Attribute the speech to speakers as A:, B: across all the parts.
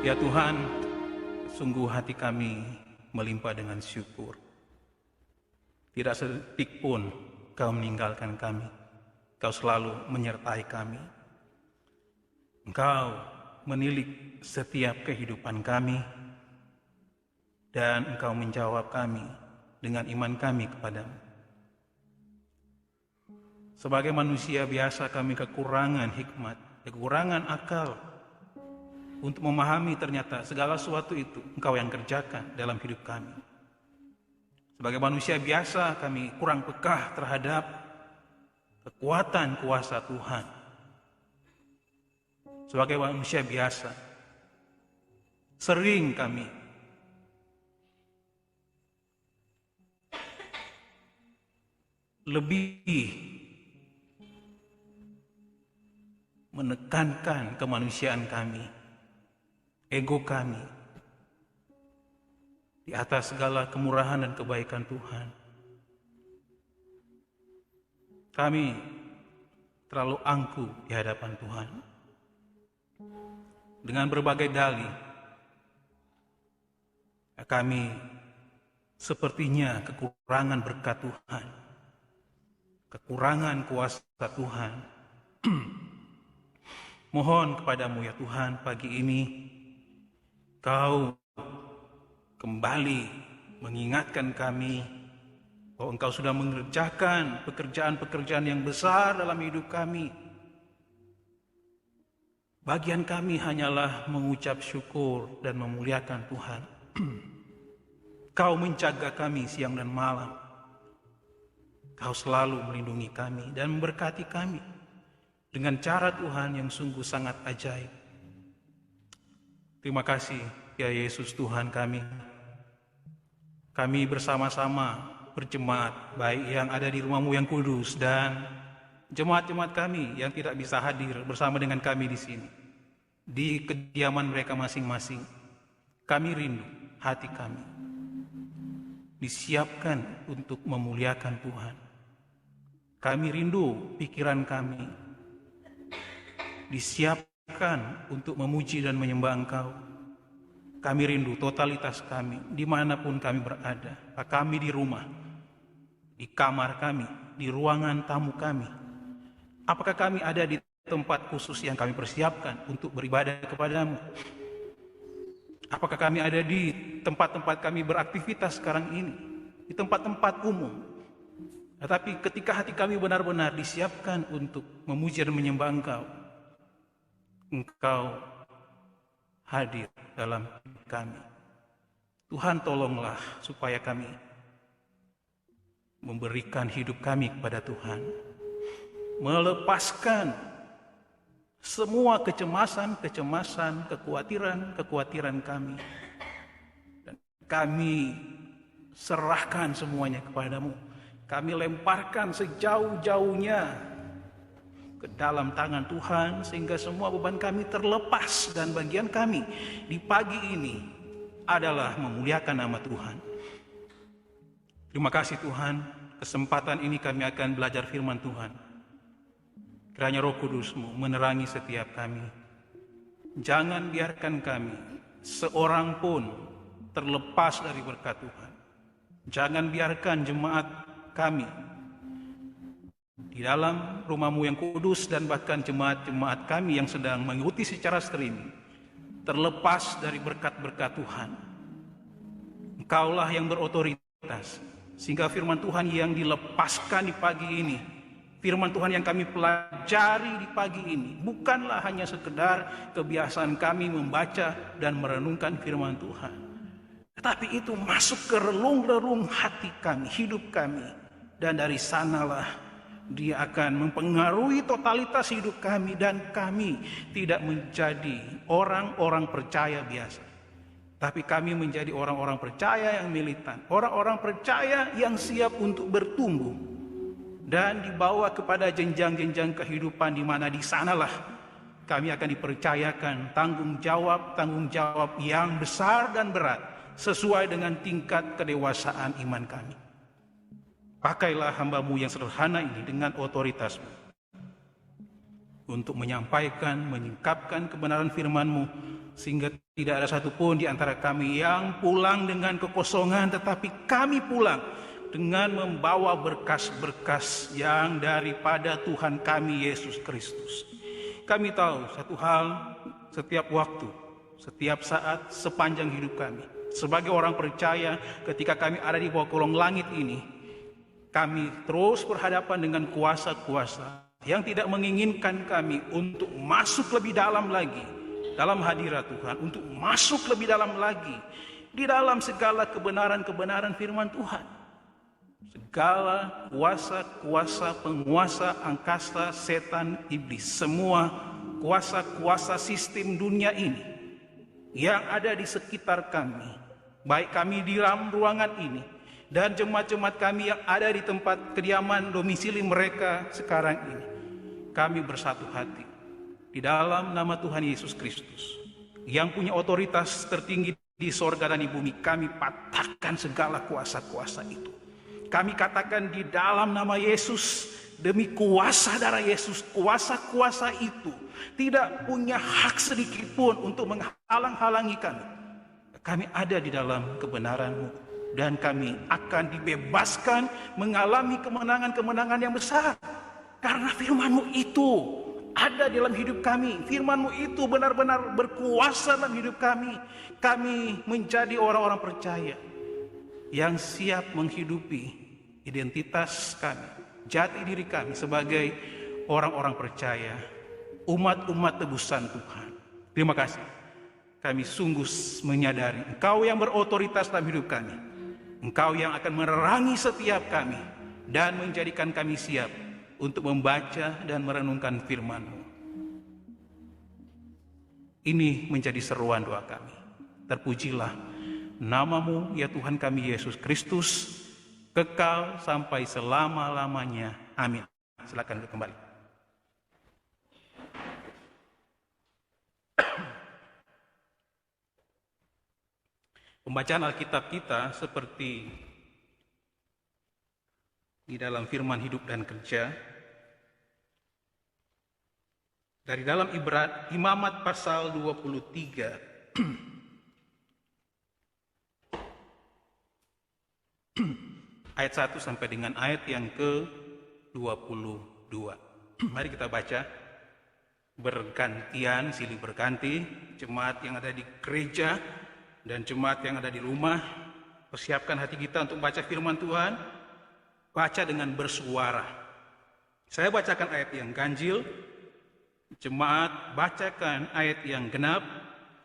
A: Ya Tuhan, sungguh hati kami melimpah dengan syukur. Tidak sedetik pun Kau meninggalkan kami. Kau selalu menyertai kami. Engkau menilik setiap kehidupan kami, dan Engkau menjawab kami dengan iman kami kepadamu. Sebagai manusia biasa kami kekurangan hikmat, kekurangan akal untuk memahami ternyata segala sesuatu itu Engkau yang kerjakan dalam hidup kami. Sebagai manusia biasa kami kurang peka terhadap kekuatan kuasa Tuhan. Sebagai manusia biasa, sering kami lebih menekankan kemanusiaan kami, ego kami, di atas segala kemurahan dan kebaikan Tuhan. Kami terlalu angkuh di hadapan Tuhan. Dengan berbagai dalih, kami sepertinya kekurangan berkat Tuhan, kekurangan kuasa Tuhan. Mohon kepadamu ya Tuhan, pagi ini Kau kembali mengingatkan kami bahwa Engkau sudah mengerjakan pekerjaan-pekerjaan yang besar dalam hidup kami. Bagian kami hanyalah mengucap syukur dan memuliakan Tuhan. Kau menjaga kami siang dan malam. Kau selalu melindungi kami dan memberkati kami dengan cara Tuhan yang sungguh sangat ajaib. Terima kasih ya Yesus Tuhan kami. Kami bersama-sama berjemaat, baik yang ada di rumah-Mu yang kudus dan jemaat-jemaat kami yang tidak bisa hadir bersama dengan kami di sini, di kediaman mereka masing-masing. Kami rindu hati kami disiapkan untuk memuliakan Tuhan. Kami rindu pikiran kami disiapkan untuk memuji dan menyembah Engkau. Kami rindu totalitas kami, dimanapun kami berada. Kami di rumah, di kamar kami, di ruangan tamu kami. Apakah kami ada di tempat khusus yang kami persiapkan untuk beribadah kepadamu? Apakah kami ada di tempat-tempat kami beraktivitas sekarang ini, di tempat-tempat umum? Tetapi ketika hati kami benar-benar disiapkan untuk memuji dan menyembah Engkau, Engkau hadir dalam hidup kami. Tuhan, tolonglah supaya kami memberikan hidup kami kepada Tuhan, melepaskan semua kecemasan, kekhawatiran kami, dan kami serahkan semuanya kepadamu. Kami lemparkan sejauh-jauhnya ke dalam tangan Tuhan, sehingga semua beban kami terlepas, dan bagian kami di pagi ini adalah memuliakan nama Tuhan. Terima kasih Tuhan, kesempatan ini kami akan belajar firman Tuhan. Kiranya Roh Kudus-Mu menerangi setiap kami. Jangan biarkan kami seorang pun terlepas dari berkat Tuhan. Jangan biarkan jemaat kami di dalam rumah-Mu yang kudus, dan bahkan jemaat-jemaat kami yang sedang mengikuti secara streaming terlepas dari berkat-berkat Tuhan. Engkaulah yang berotoritas, sehingga firman Tuhan yang dilepaskan di pagi ini, firman Tuhan yang kami pelajari di pagi ini, bukanlah hanya sekedar kebiasaan kami membaca dan merenungkan firman Tuhan, tetapi itu masuk ke relung-relung hati kami, hidup kami, dan dari sanalah Dia akan mempengaruhi totalitas hidup kami, dan kami tidak menjadi orang-orang percaya biasa, tapi kami menjadi orang-orang percaya yang militan, orang-orang percaya yang siap untuk bertumbuh dan dibawa kepada jenjang-jenjang kehidupan, di mana di sanalah kami akan dipercayakan tanggung jawab yang besar dan berat sesuai dengan tingkat kedewasaan iman kami. Pakailah hamba-Mu yang sederhana ini dengan otoritas-Mu untuk menyampaikan, menyingkapkan kebenaran firman-Mu, sehingga Tidak ada satupun di antara kami yang pulang dengan kekosongan, tetapi kami pulang dengan membawa berkas-berkas yang daripada Tuhan kami Yesus Kristus. Kami tahu satu hal, setiap waktu, setiap saat, sepanjang hidup kami, sebagai orang percaya, ketika kami ada di bawah kolong langit ini, kami terus berhadapan dengan kuasa-kuasa yang tidak menginginkan kami untuk masuk lebih dalam lagi dalam hadirat Tuhan, untuk masuk lebih dalam lagi di dalam segala kebenaran-kebenaran firman Tuhan. Segala kuasa-kuasa, penguasa angkasa, setan, iblis, semua kuasa-kuasa sistem dunia ini yang ada di sekitar kami, baik kami di dalam ruangan ini dan jemaat-jemaat kami yang ada di tempat kediaman domisili mereka sekarang ini, kami bersatu hati di dalam nama Tuhan Yesus Kristus yang punya otoritas tertinggi di sorga dan di bumi. Kami patahkan segala kuasa-kuasa itu. Kami katakan di dalam nama Yesus, demi kuasa darah Yesus, kuasa-kuasa itu tidak punya hak sedikit pun untuk menghalang-halangi kami. Kami ada di dalam kebenaran-Mu dan kami akan dibebaskan mengalami kemenangan-kemenangan yang besar. Karena firman-Mu itu ada dalam hidup kami. Firman-Mu itu benar-benar berkuasa dalam hidup kami. Kami menjadi orang-orang percaya yang siap menghidupi identitas kami, jati diri kami sebagai orang-orang percaya, umat-umat tebusan Tuhan. Terima kasih. Kami sungguh menyadari Engkau yang berotoritas dalam hidup kami. Engkau yang akan menerangi setiap kami dan menjadikan kami siap untuk membaca dan merenungkan firman-Mu. Ini menjadi seruan doa kami. Terpujilah nama-Mu ya Tuhan kami Yesus Kristus, kekal sampai selama-lamanya. Amin. Silakan kembali. Pembacaan Alkitab kita seperti di dalam firman hidup dan kerja dari dalam Imamat pasal 23 ayat 1 sampai dengan ayat yang ke-22. Mari kita baca bergantian, silih berganti, jemaat yang ada di gereja dan jemaat yang ada di rumah. Persiapkan hati kita untuk baca firman Tuhan. Baca dengan bersuara. Saya bacakan ayat yang ganjil, jemaat bacakan ayat yang genap.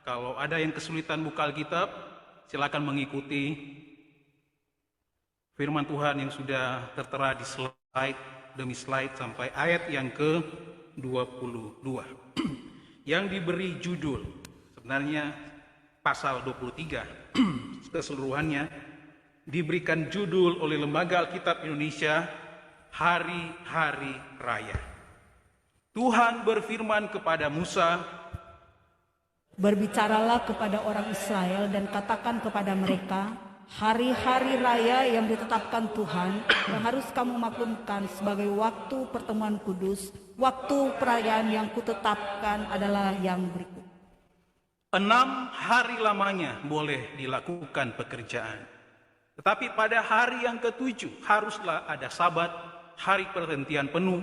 A: Kalau ada yang kesulitan buka Alkitab, silakan mengikuti firman Tuhan yang sudah tertera di slide demi slide sampai ayat yang ke-22. Yang diberi judul, sebenarnya pasal 23 keseluruhannya diberikan judul oleh Lembaga Alkitab Indonesia, Hari-Hari Raya. Tuhan berfirman kepada Musa,
B: berbicaralah kepada orang Israel dan katakan kepada mereka, hari-hari raya yang ditetapkan Tuhan yang harus kamu maklumkan sebagai waktu pertemuan kudus, waktu perayaan yang kutetapkan adalah yang berikut.
A: 6 hari lamanya boleh dilakukan pekerjaan. Tetapi pada hari yang ke-7 haruslah ada Sabat, hari perhentian penuh,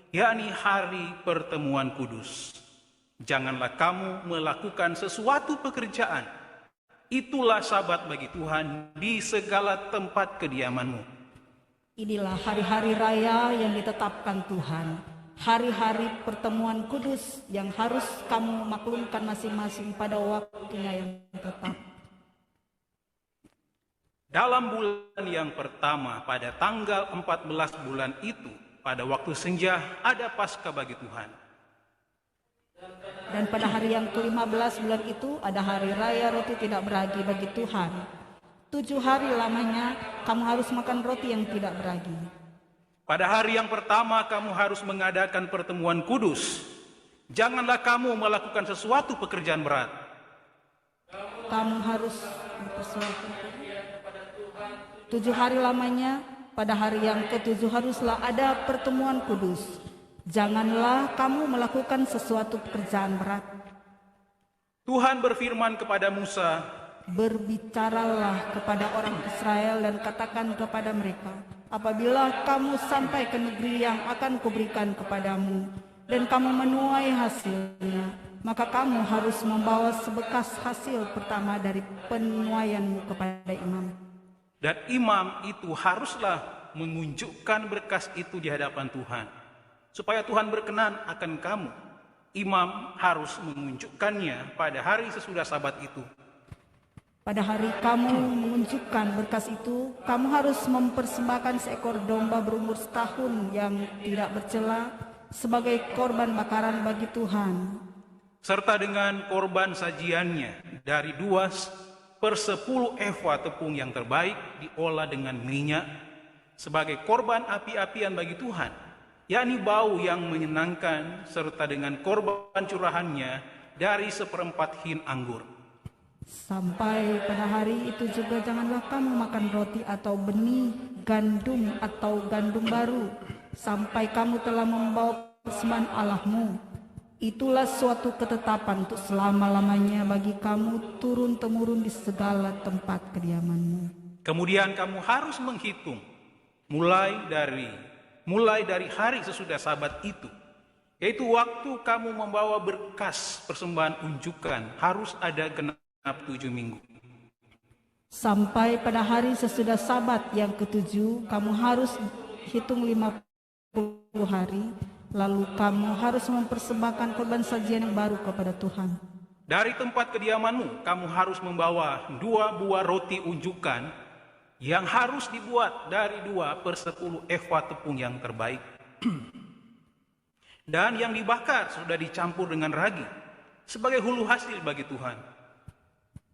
A: yakni hari pertemuan kudus. Janganlah kamu melakukan sesuatu pekerjaan. Itulah Sabat bagi Tuhan di segala tempat kediamanmu.
B: Inilah hari-hari raya yang ditetapkan Tuhan, hari-hari pertemuan kudus yang harus kamu maklumkan masing-masing pada waktunya yang tetap.
A: Dalam bulan yang pertama, pada tanggal 14 bulan itu, pada waktu senja, ada Paskah bagi Tuhan.
B: Dan pada hari yang ke-15 bulan itu, ada hari raya roti tidak beragi bagi Tuhan. 7 hari lamanya, kamu harus makan roti yang tidak beragi.
A: Pada hari yang pertama, kamu harus mengadakan pertemuan kudus. Janganlah kamu melakukan sesuatu pekerjaan berat.
B: Kamu harus mempersiapkan 7 hari lamanya, pada hari yang ke-7 haruslah ada pertemuan kudus. Janganlah kamu melakukan sesuatu pekerjaan berat.
A: Tuhan berfirman kepada Musa,
B: Berbicaralah kepada orang Israel dan katakan kepada mereka, apabila kamu sampai ke negeri yang akan kuberikan kepadamu, dan kamu menuai hasilnya, maka kamu harus membawa sebekas hasil pertama dari penuaianmu kepada imam.
A: dan imam itu haruslah menunjukkan berkas itu di hadapan Tuhan. Supaya Tuhan berkenan akan kamu, imam harus menunjukkannya pada hari sesudah Sabat itu.
B: Pada hari kamu menunjukkan berkas itu, kamu harus mempersembahkan seekor domba berumur setahun yang tidak bercela sebagai korban bakaran bagi Tuhan.
A: Serta dengan korban sajiannya dari 2/10 efa tepung yang terbaik diolah dengan minyak sebagai korban api-apian bagi Tuhan, yakni bau yang menyenangkan, serta dengan korban curahannya dari 1/4 hin anggur.
B: Sampai pada hari itu juga janganlah kamu makan roti atau benih gandum atau gandum baru, sampai kamu telah membawa persembahan Allahmu. Itulah suatu ketetapan untuk selama-lamanya bagi kamu turun-temurun di segala tempat kediamanmu.
A: Kemudian kamu harus menghitung mulai dari hari sesudah Sabat itu, yaitu waktu kamu membawa berkas persembahan unjukan, harus ada genap 7 minggu.
B: Sampai pada hari sesudah Sabat yang ke-7, kamu harus hitung 50 hari, lalu kamu harus mempersembahkan korban sajian yang baru kepada Tuhan.
A: Dari tempat kediamanmu, kamu harus membawa 2 buah roti unjukan yang harus dibuat dari 2/10 efa tepung yang terbaik. Dan yang dibakar sudah dicampur dengan ragi sebagai hulu hasil bagi Tuhan.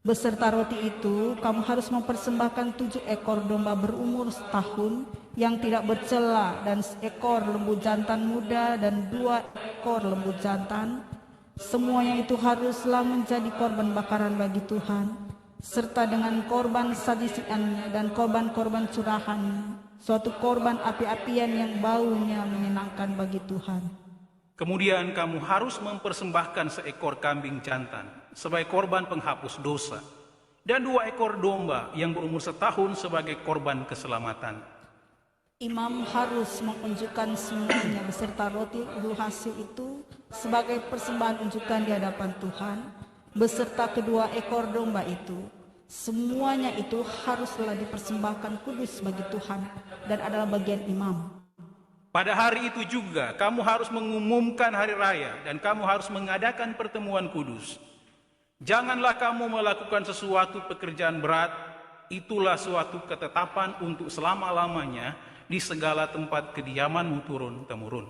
B: Beserta roti itu, kamu harus mempersembahkan 7 ekor domba berumur setahun yang tidak bercela, dan seekor lembu jantan muda dan 2 ekor lembu jantan. Semuanya itu haruslah menjadi korban bakaran bagi Tuhan, serta dengan korban sajian dan korban-korban curahan, suatu korban api-apian yang baunya menyenangkan bagi Tuhan.
A: Kemudian kamu harus mempersembahkan seekor kambing jantan sebagai korban penghapus dosa, dan 2 ekor domba yang berumur setahun sebagai korban keselamatan.
B: Imam harus menunjukkan semuanya beserta roti hulu hasil itu sebagai persembahan unjukan di hadapan Tuhan, beserta kedua ekor domba itu. Semuanya itu haruslah dipersembahkan kudus bagi Tuhan dan adalah bagian imam.
A: Pada hari itu juga kamu harus mengumumkan hari raya, dan kamu harus mengadakan pertemuan kudus. Janganlah kamu melakukan sesuatu pekerjaan berat, itulah suatu ketetapan untuk selama-lamanya di segala tempat kediamanmu turun-temurun.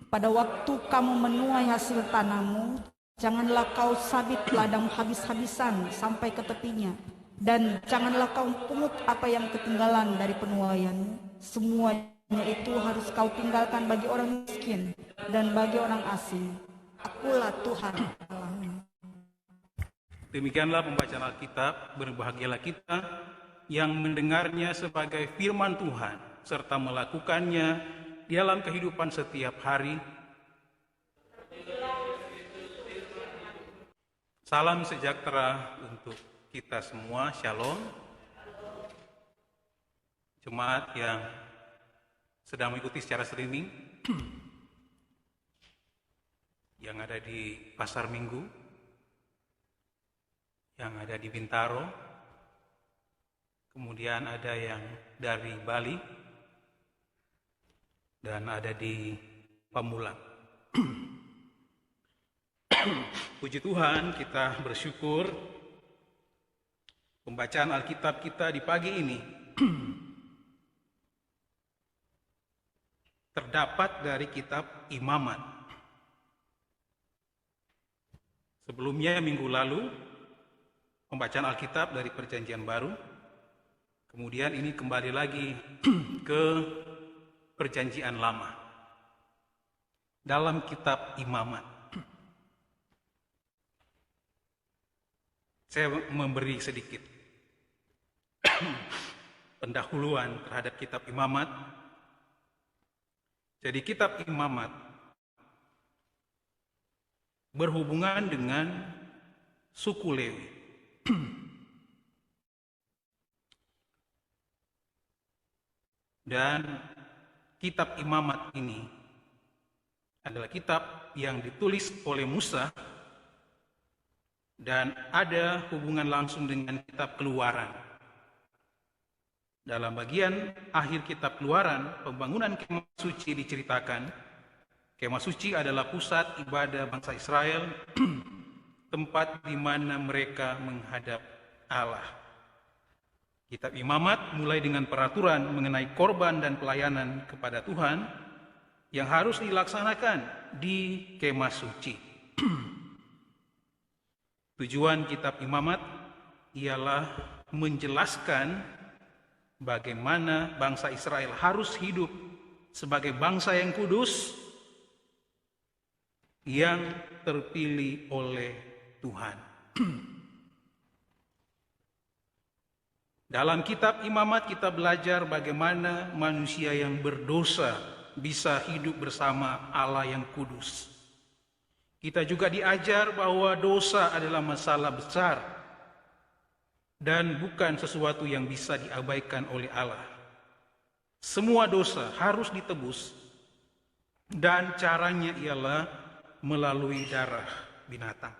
B: Pada waktu kamu menuai hasil tanahmu, janganlah kau sabit ladang habis-habisan sampai ke tepinya, dan janganlah kau pungut apa yang ketinggalan dari penuaianmu. Semuanya itu harus kau tinggalkan bagi orang miskin dan bagi orang asing. Akulah Tuhan Allahmu.
A: Demikianlah pembacaan Alkitab. Berbahagialah kita yang mendengarnya sebagai firman Tuhan, serta melakukannya di dalam kehidupan setiap hari. Salam sejahtera untuk kita semua. Shalom. Jemaat yang sedang mengikuti secara streaming, yang ada di Pasar Minggu, yang ada di Bintaro, kemudian ada yang dari Bali, dan ada di Pamulang. Puji Tuhan, kita bersyukur pembacaan Alkitab kita di pagi ini terdapat dari kitab Imamat. Sebelumnya minggu lalu pembacaan Alkitab dari Perjanjian Baru. Kemudian ini kembali lagi ke Perjanjian Lama dalam kitab Imamat. Saya memberi sedikit pendahuluan terhadap kitab Imamat. Jadi kitab Imamat berhubungan dengan suku Lewi. Dan kitab Imamat ini adalah kitab yang ditulis oleh Musa dan ada hubungan langsung dengan kitab Keluaran. Dalam bagian akhir kitab Keluaran, pembangunan kemah suci diceritakan. Kemah suci adalah pusat ibadah bangsa Israel, tempat di mana mereka menghadap Allah. Kitab Imamat mulai dengan peraturan mengenai korban dan pelayanan kepada Tuhan yang harus dilaksanakan di kemah suci. Tujuan kitab Imamat ialah menjelaskan bagaimana bangsa Israel harus hidup sebagai bangsa yang kudus, yang terpilih oleh Tuhan. Dalam kitab Imamat kita belajar bagaimana manusia yang berdosa bisa hidup bersama Allah yang kudus. Kita juga diajar bahwa dosa adalah masalah besar dan bukan sesuatu yang bisa diabaikan oleh Allah. Semua dosa harus ditebus dan caranya ialah melalui darah binatang.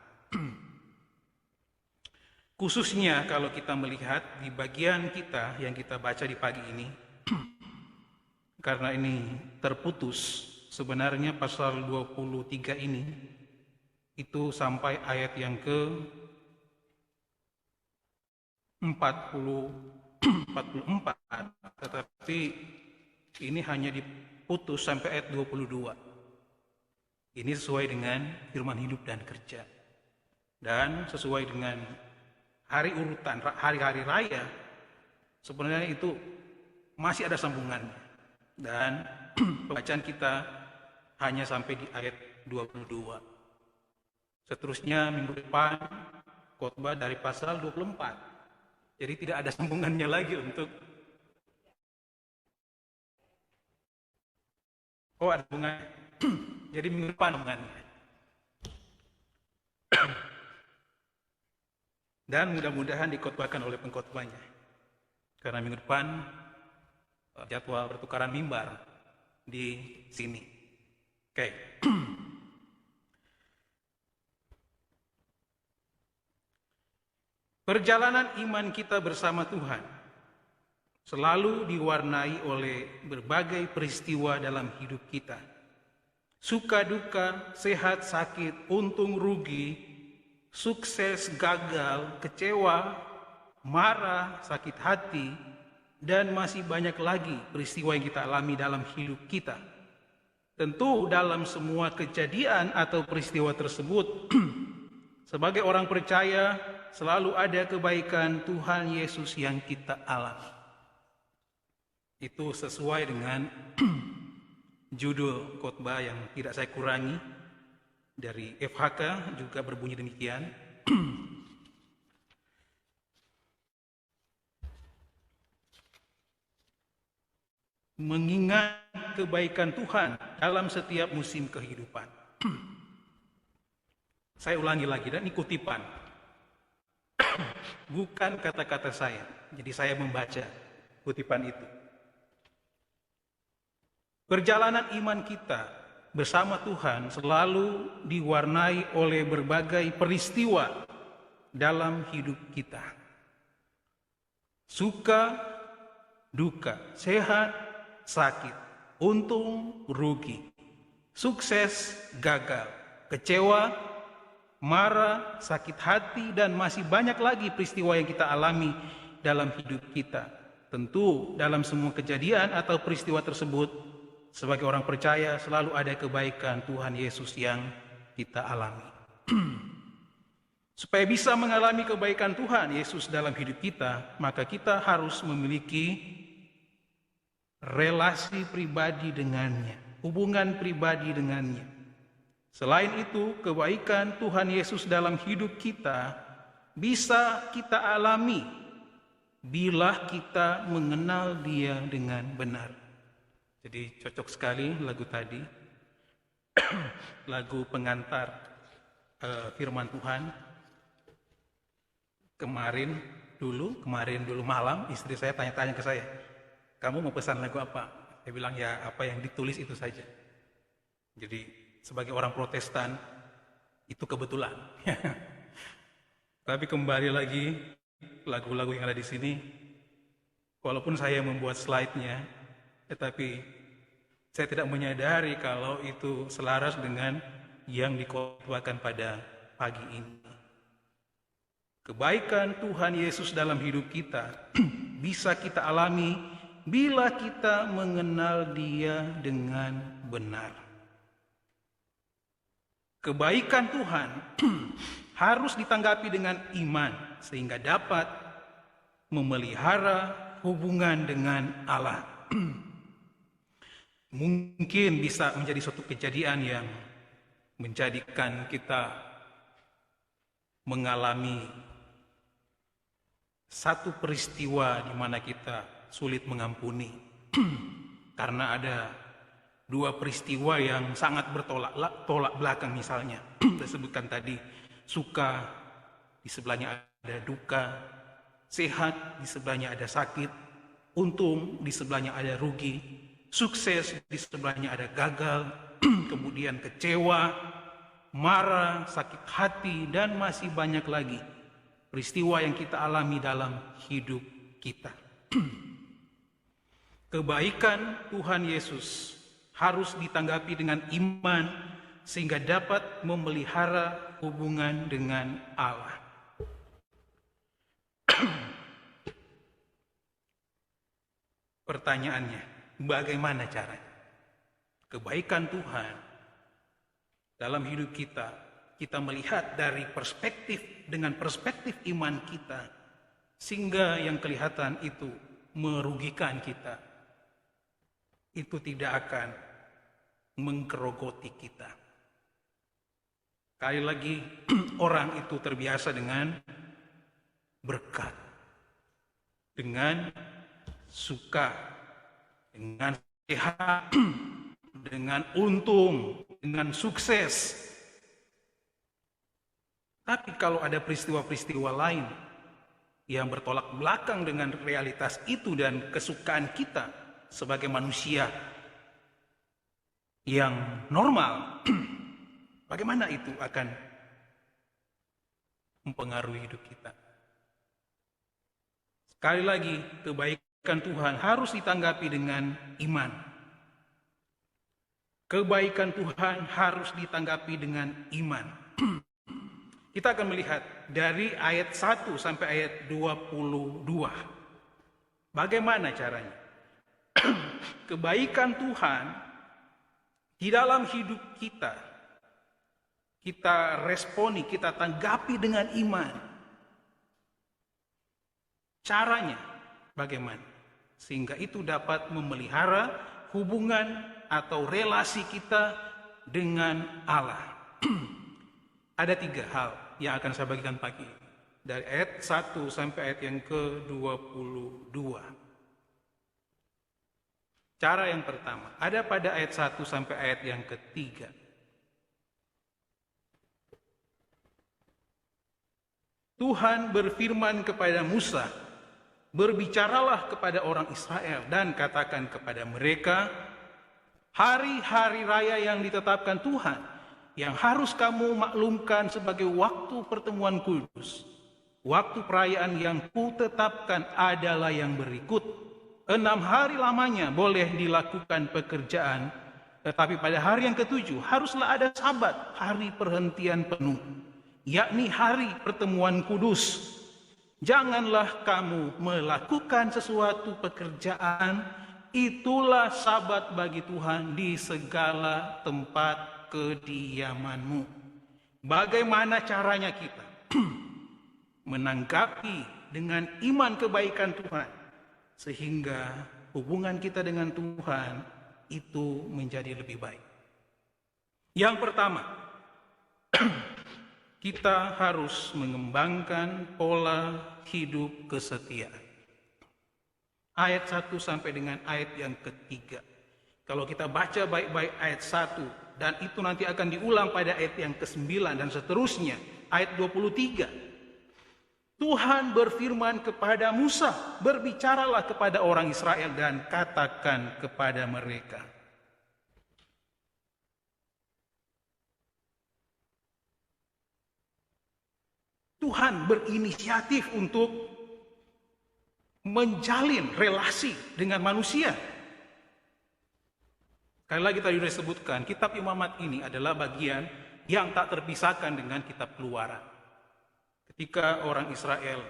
A: Khususnya kalau kita melihat di bagian kita yang kita baca di pagi ini, karena ini terputus, sebenarnya pasal 23 ini, itu sampai ayat yang ke 44, tetapi ini hanya diputus sampai ayat 22. Ini sesuai dengan firman hidup dan kerja. Dan sesuai dengan hari urutan, hari-hari raya, sebenarnya itu masih ada sambungannya. Dan pembacaan kita hanya sampai di ayat 22. Seterusnya minggu depan khotbah dari pasal 24. Jadi tidak ada sambungannya lagi untuk ada sambungannya. Jadi minggu depan sambungannya. Dan mudah-mudahan dikhotbahkan oleh pengkhotbahnya. Karena minggu depan jadwal pertukaran mimbar di sini. Oke. Perjalanan iman kita bersama Tuhan selalu diwarnai oleh berbagai peristiwa dalam hidup kita. Suka duka, sehat sakit, untung rugi, sukses, gagal, kecewa, marah, sakit hati, dan masih banyak lagi peristiwa yang kita alami dalam hidup kita. Tentu dalam semua kejadian atau peristiwa tersebut, sebagai orang percaya selalu ada kebaikan Tuhan Yesus yang kita alami. Itu sesuai dengan judul khotbah yang tidak saya kurangi. Dari FHK juga berbunyi demikian. Mengingat kebaikan Tuhan dalam setiap musim kehidupan. Saya ulangi lagi, dan ini kutipan. Bukan kata-kata saya. Jadi saya membaca kutipan itu. Perjalanan iman kita bersama Tuhan selalu diwarnai oleh berbagai peristiwa dalam hidup kita. Suka, duka, sehat, sakit, untung, rugi, sukses, gagal, kecewa, marah, sakit hati, dan masih banyak lagi peristiwa yang kita alami dalam hidup kita. Tentu dalam semua kejadian atau peristiwa tersebut, sebagai orang percaya selalu ada kebaikan Tuhan Yesus yang kita alami. Supaya bisa mengalami kebaikan Tuhan Yesus dalam hidup kita, maka kita harus memiliki relasi pribadi dengannya, hubungan pribadi dengannya. Selain itu, kebaikan Tuhan Yesus dalam hidup kita bisa kita alami bila kita mengenal Dia dengan benar. Jadi cocok sekali lagu tadi, lagu pengantar firman Tuhan. Kemarin dulu malam istri saya tanya-tanya ke saya, kamu mau pesan lagu apa? Saya bilang ya apa yang ditulis itu saja. Jadi sebagai orang Protestan itu kebetulan. Tapi kembali lagi lagu-lagu yang ada di sini, walaupun saya membuat slide-nya, tetapi saya tidak menyadari kalau itu selaras dengan yang dikhotbahkan pada pagi ini. Kebaikan Tuhan Yesus dalam hidup kita bisa kita alami bila kita mengenal Dia dengan benar. Kebaikan Tuhan harus ditanggapi dengan iman sehingga dapat memelihara hubungan dengan Allah. Mungkin bisa menjadi suatu kejadian yang menjadikan kita mengalami satu peristiwa di mana kita sulit mengampuni karena ada dua peristiwa yang sangat tolak belakang. Misalnya saya sebutkan tadi, suka di sebelahnya ada duka, sehat di sebelahnya ada sakit, untung di sebelahnya ada rugi, sukses di sebelahnya ada gagal, kemudian kecewa, marah, sakit hati, dan masih banyak lagi peristiwa yang kita alami dalam hidup kita. Kebaikan Tuhan Yesus harus ditanggapi dengan iman sehingga dapat memelihara hubungan dengan Allah. Pertanyaannya, bagaimana caranya? Kebaikan Tuhan dalam hidup kita melihat dari dengan perspektif iman kita, sehingga yang kelihatan itu merugikan kita, itu tidak akan menggerogoti kita. Sekali lagi, orang itu terbiasa dengan berkat, dengan suka, dengan sehat, dengan untung, dengan sukses. Tapi kalau ada peristiwa-peristiwa lain yang bertolak belakang dengan realitas itu dan kesukaan kita sebagai manusia yang normal, bagaimana itu akan mempengaruhi hidup kita? Sekali lagi, kebaikan Tuhan harus ditanggapi dengan iman. Kebaikan Tuhan harus ditanggapi dengan iman. Kita akan melihat dari ayat 1 sampai ayat 22. Bagaimana caranya? Kebaikan Tuhan di dalam hidup kita, kita responi, kita tanggapi dengan iman. Caranya bagaimana? Sehingga itu dapat memelihara hubungan atau relasi kita dengan Allah. Ada 3 hal yang akan saya bagikan pagi ini, dari ayat 1 sampai ayat yang ke-22. Cara yang pertama ada pada ayat 1 sampai ayat yang ke-3. Tuhan berfirman kepada Musa, "Berbicaralah kepada orang Israel dan katakan kepada mereka, hari-hari raya yang ditetapkan Tuhan, yang harus kamu maklumkan sebagai waktu pertemuan kudus. Waktu perayaan yang kutetapkan adalah yang berikut. 6 hari lamanya boleh dilakukan pekerjaan, tetapi pada hari yang ke-7 haruslah ada sabat, hari perhentian penuh, yakni hari pertemuan kudus. Janganlah kamu melakukan sesuatu pekerjaan, itulah sabat bagi Tuhan di segala tempat kediamanmu." Bagaimana caranya kita menanggapi dengan iman kebaikan Tuhan, sehingga hubungan kita dengan Tuhan itu menjadi lebih baik? Yang pertama, kita harus mengembangkan pola hidup kesetiaan. Ayat 1 sampai dengan ayat yang ke-3. Kalau kita baca baik-baik ayat 1, dan itu nanti akan diulang pada ayat yang ke-9 dan seterusnya, ayat 23. Tuhan berfirman kepada Musa, berbicaralah kepada orang Israel dan katakan kepada mereka. Tuhan berinisiatif untuk menjalin relasi dengan manusia. Sekali lagi tadi sudah disebutkan, kitab Imamat ini adalah bagian yang tak terpisahkan dengan kitab Keluaran. Ketika orang Israel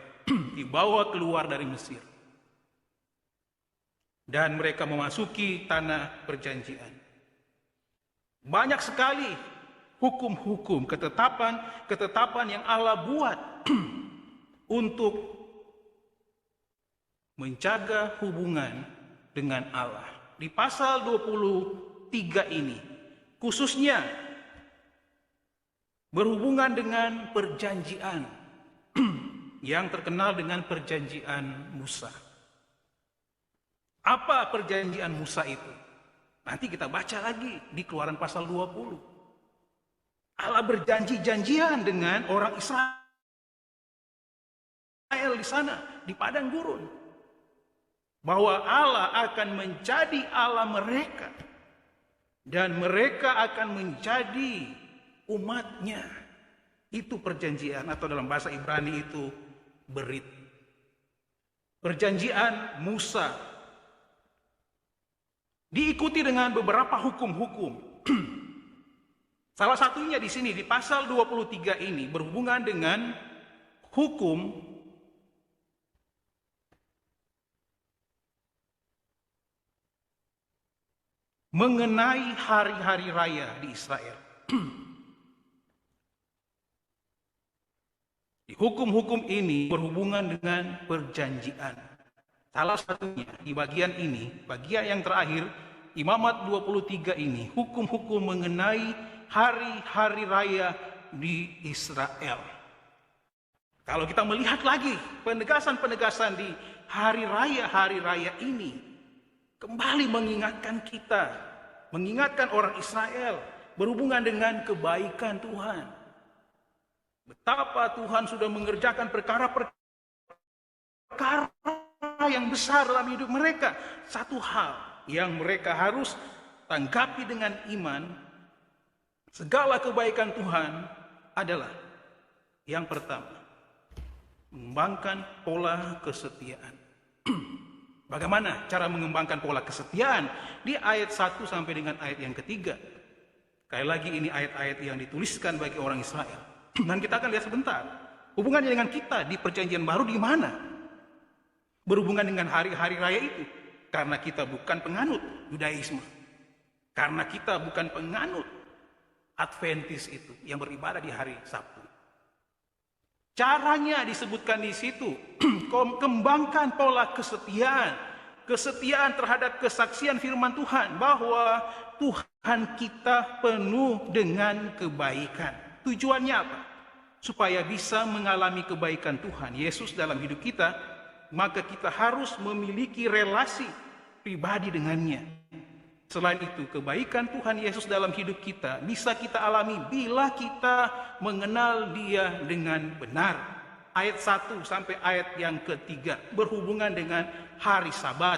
A: dibawa keluar dari Mesir dan mereka memasuki tanah perjanjian, banyak sekali hukum-hukum, ketetapan yang Allah buat untuk menjaga hubungan dengan Allah. Di pasal 23 ini khususnya berhubungan dengan perjanjian yang terkenal dengan perjanjian Musa. Apa perjanjian Musa itu? Nanti kita baca lagi di Keluaran pasal 20. Allah berjanji-janjian dengan orang Israel di sana, di padang gurun, bahwa Allah akan menjadi Allah mereka dan mereka akan menjadi umatnya. Itu perjanjian, atau dalam bahasa Ibrani itu berit. Perjanjian Musa diikuti dengan beberapa hukum-hukum. Salah satunya di sini di pasal 23 ini berhubungan dengan hukum mengenai hari-hari raya di Israel. Hukum-hukum ini berhubungan dengan perjanjian. Salah satunya di bagian ini, bagian yang terakhir, Imamat 23 ini, hukum-hukum mengenai hari-hari raya di Israel. Kalau kita melihat lagi penegasan-penegasan di hari raya ini, kembali mengingatkan kita, mengingatkan orang Israel berhubungan dengan kebaikan Tuhan. Betapa Tuhan sudah mengerjakan perkara-perkara yang besar dalam hidup mereka. Satu hal yang mereka harus tanggapi dengan iman, segala kebaikan Tuhan adalah yang pertama, mengembangkan pola kesetiaan. Bagaimana cara mengembangkan pola kesetiaan? Di ayat 1 sampai dengan ayat yang ketiga. Sekali lagi ini ayat-ayat yang dituliskan bagi orang Israel. Dan kita akan lihat sebentar, hubungannya dengan kita di perjanjian baru di mana? Berhubungan dengan hari-hari raya itu. Karena kita bukan penganut Yudaisme. Karena kita bukan penganut Adventis itu yang beribadah di hari Sabtu. Caranya disebutkan di situ, kembangkan pola kesetiaan. Kesetiaan terhadap kesaksian firman Tuhan bahwa Tuhan kita penuh dengan kebaikan. Tujuannya apa? Supaya bisa mengalami kebaikan Tuhan Yesus dalam hidup kita, maka kita harus memiliki relasi pribadi dengannya. Selain itu, kebaikan Tuhan Yesus dalam hidup kita bisa kita alami bila kita mengenal Dia dengan benar. Ayat 1 sampai ayat yang ketiga berhubungan dengan hari Sabat.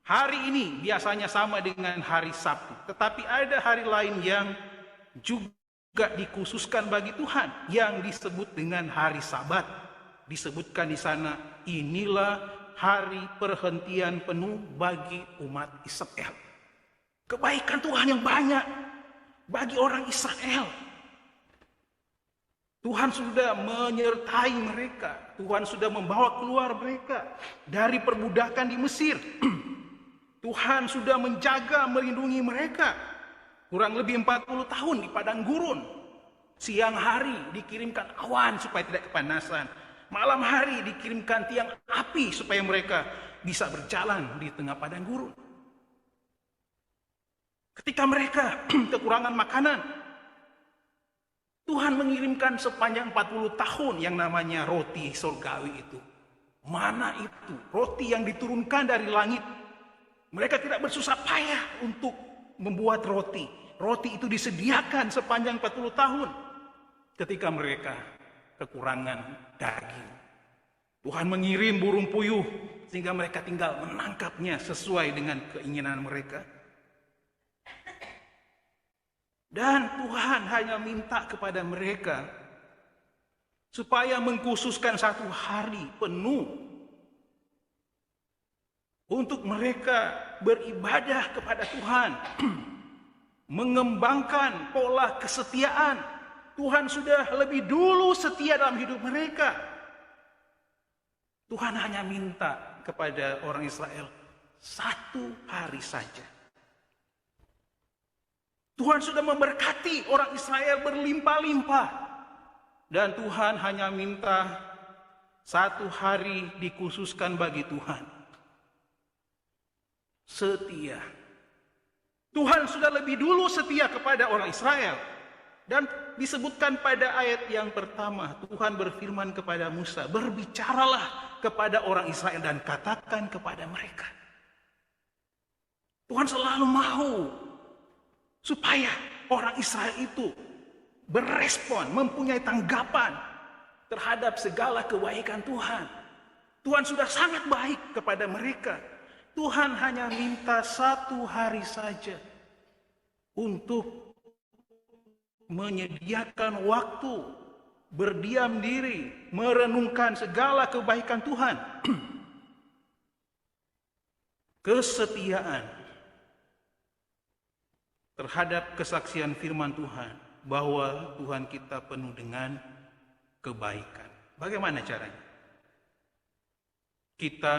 A: Hari ini biasanya sama dengan hari Sabtu, tetapi ada hari lain yang juga dikhususkan bagi Tuhan yang disebut dengan hari Sabat. Disebutkan di sana, inilah hari perhentian penuh bagi umat Israel. Kebaikan Tuhan yang banyak bagi orang Israel. Tuhan sudah menyertai mereka. Tuhan sudah membawa keluar mereka dari perbudakan di Mesir. Tuhan sudah menjaga, melindungi mereka. Kurang lebih 40 tahun di padang gurun. Siang hari dikirimkan awan supaya tidak kepanasan. Malam hari dikirimkan tiang api supaya mereka bisa berjalan di tengah padang gurun. Ketika mereka kekurangan makanan, Tuhan mengirimkan sepanjang 40 tahun yang namanya roti surgawi itu. Mana itu? Roti yang diturunkan dari langit. Mereka tidak bersusah payah untuk membuat roti. Roti itu disediakan sepanjang 40 tahun. Ketika mereka kekurangan daging. Tuhan mengirim burung puyuh sehingga mereka tinggal menangkapnya sesuai dengan keinginan mereka. Dan Tuhan hanya minta kepada mereka supaya mengkhususkan satu hari penuh untuk mereka beribadah kepada Tuhan, mengembangkan pola kesetiaan. Tuhan sudah lebih dulu setia dalam hidup mereka. Tuhan hanya minta kepada orang Israel satu hari saja. Tuhan sudah memberkati orang Israel berlimpah-limpah. Dan Tuhan hanya minta satu hari dikhususkan bagi Tuhan. Setia. Tuhan sudah lebih dulu setia kepada orang Israel. Dan disebutkan pada ayat yang pertama, Tuhan berfirman kepada Musa, berbicaralah kepada orang Israel dan katakan kepada mereka. Tuhan selalu mau supaya orang Israel itu berespon, mempunyai tanggapan terhadap segala kebaikan Tuhan. Tuhan sudah sangat baik kepada mereka. Tuhan hanya minta satu hari saja untuk menyediakan waktu, berdiam diri, merenungkan segala kebaikan Tuhan. Kesetiaan terhadap kesaksian firman Tuhan bahwa Tuhan kita penuh dengan kebaikan. Bagaimana caranya? Kita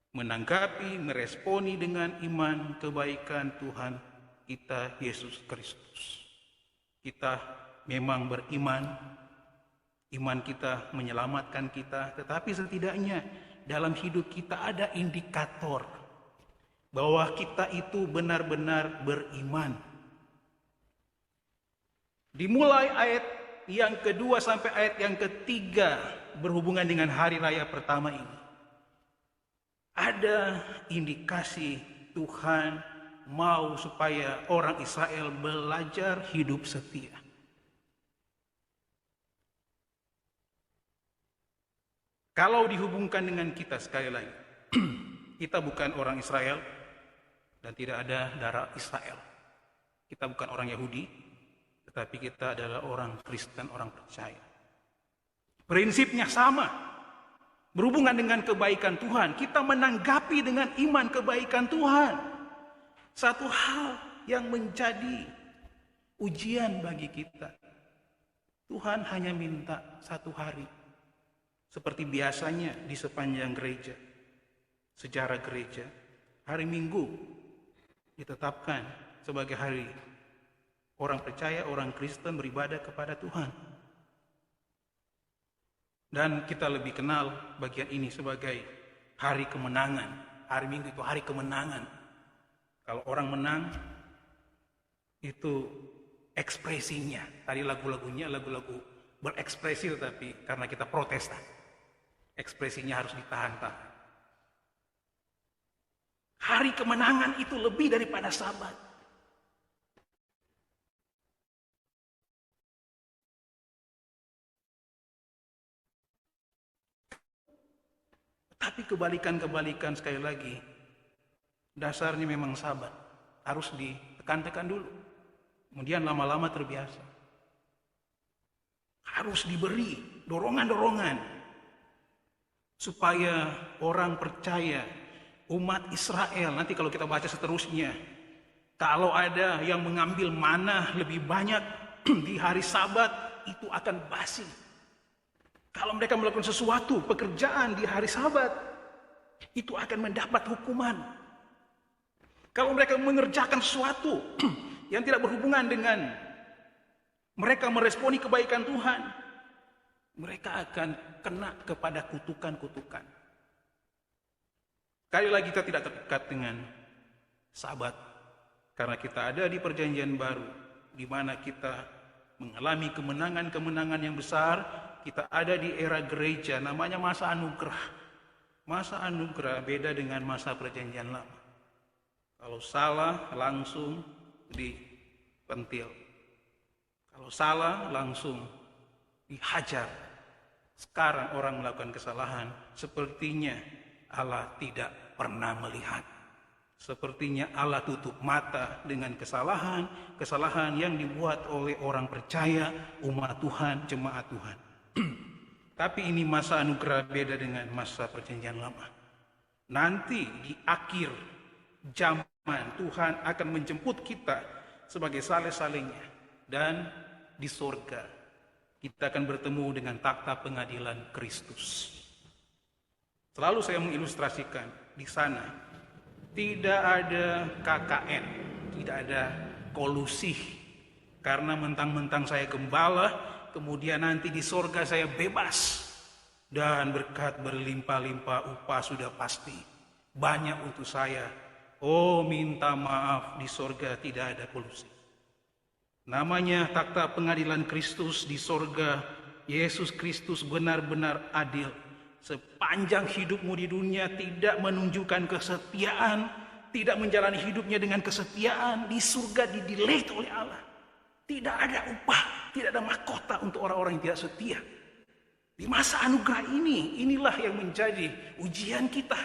A: menanggapi, meresponi dengan iman kebaikan Tuhan kita Yesus Kristus. Kita memang beriman, iman kita menyelamatkan kita, tetapi setidaknya dalam hidup kita ada indikator bahwa kita itu benar-benar beriman. Dimulai ayat yang kedua sampai ayat yang ketiga berhubungan dengan hari raya pertama ini. Ada indikasi Tuhan mau supaya orang Israel belajar hidup setia. Kalau dihubungkan dengan kita sekali lagi, kita bukan orang Israel dan tidak ada darah Israel. Kita bukan orang Yahudi, tetapi kita adalah orang Kristen, orang percaya. Prinsipnya sama, berhubungan dengan kebaikan Tuhan. Kita menanggapi dengan iman kebaikan Tuhan. Satu hal yang menjadi ujian bagi kita. Tuhan hanya minta satu hari. Seperti biasanya di sepanjang gereja. Sejarah gereja. Hari Minggu ditetapkan sebagai hari orang percaya, orang Kristen beribadah kepada Tuhan. Dan kita lebih kenal bagian ini sebagai hari kemenangan. Hari Minggu itu hari kemenangan. Kalau orang menang, itu ekspresinya. Tadi lagu-lagunya lagu-lagu berekspresi, tetapi karena kita protestan, ekspresinya harus ditahan-tahan. Hari kemenangan itu lebih daripada Sabat. Tapi kebalikan-kebalikan sekali lagi, dasarnya memang Sabat. Harus ditekan-tekan dulu. Kemudian lama-lama terbiasa. Harus diberi dorongan-dorongan. Supaya orang percaya, umat Israel, nanti kalau kita baca seterusnya, kalau ada yang mengambil manah lebih banyak di hari Sabat, itu akan basi. Kalau mereka melakukan sesuatu, pekerjaan di hari Sabat, itu akan mendapat hukuman. Kalau mereka mengerjakan sesuatu yang tidak berhubungan dengan mereka meresponi kebaikan Tuhan, mereka akan kena kepada kutukan-kutukan. Sekali lagi kita tidak terikat dengan Sabat, karena kita ada di perjanjian baru, di mana kita mengalami kemenangan-kemenangan yang besar. Kita ada di era gereja, namanya masa anugerah. Masa anugerah beda dengan masa perjanjian lama. Kalau salah langsung dipentil. Kalau salah langsung dihajar. Sekarang orang melakukan kesalahan, sepertinya Allah tidak pernah melihat. Sepertinya Allah tutup mata dengan kesalahan yang dibuat oleh orang percaya, umat Tuhan, jemaat Tuhan. Tapi ini masa anugerah beda dengan masa perjanjian lama. Nanti di akhir zaman Tuhan akan menjemput kita sebagai saleh-salehnya. Dan di sorga kita akan bertemu dengan takhta pengadilan Kristus. Selalu saya mengilustrasikan di sana tidak ada KKN, tidak ada kolusi. Karena mentang-mentang saya gembala, kemudian nanti di sorga saya bebas. Dan berkat berlimpah-limpah, upah sudah pasti. Banyak untuk saya. Oh, minta maaf, di sorga tidak ada kolusi. Namanya takhta pengadilan Kristus di sorga. Yesus Kristus benar-benar adil. Sepanjang hidupmu di dunia tidak menunjukkan kesetiaan, tidak menjalani hidupnya dengan kesetiaan, di surga didelete oleh Allah. Tidak ada upah, tidak ada mahkota untuk orang-orang yang tidak setia. Di masa anugerah ini, inilah yang menjadi ujian kita.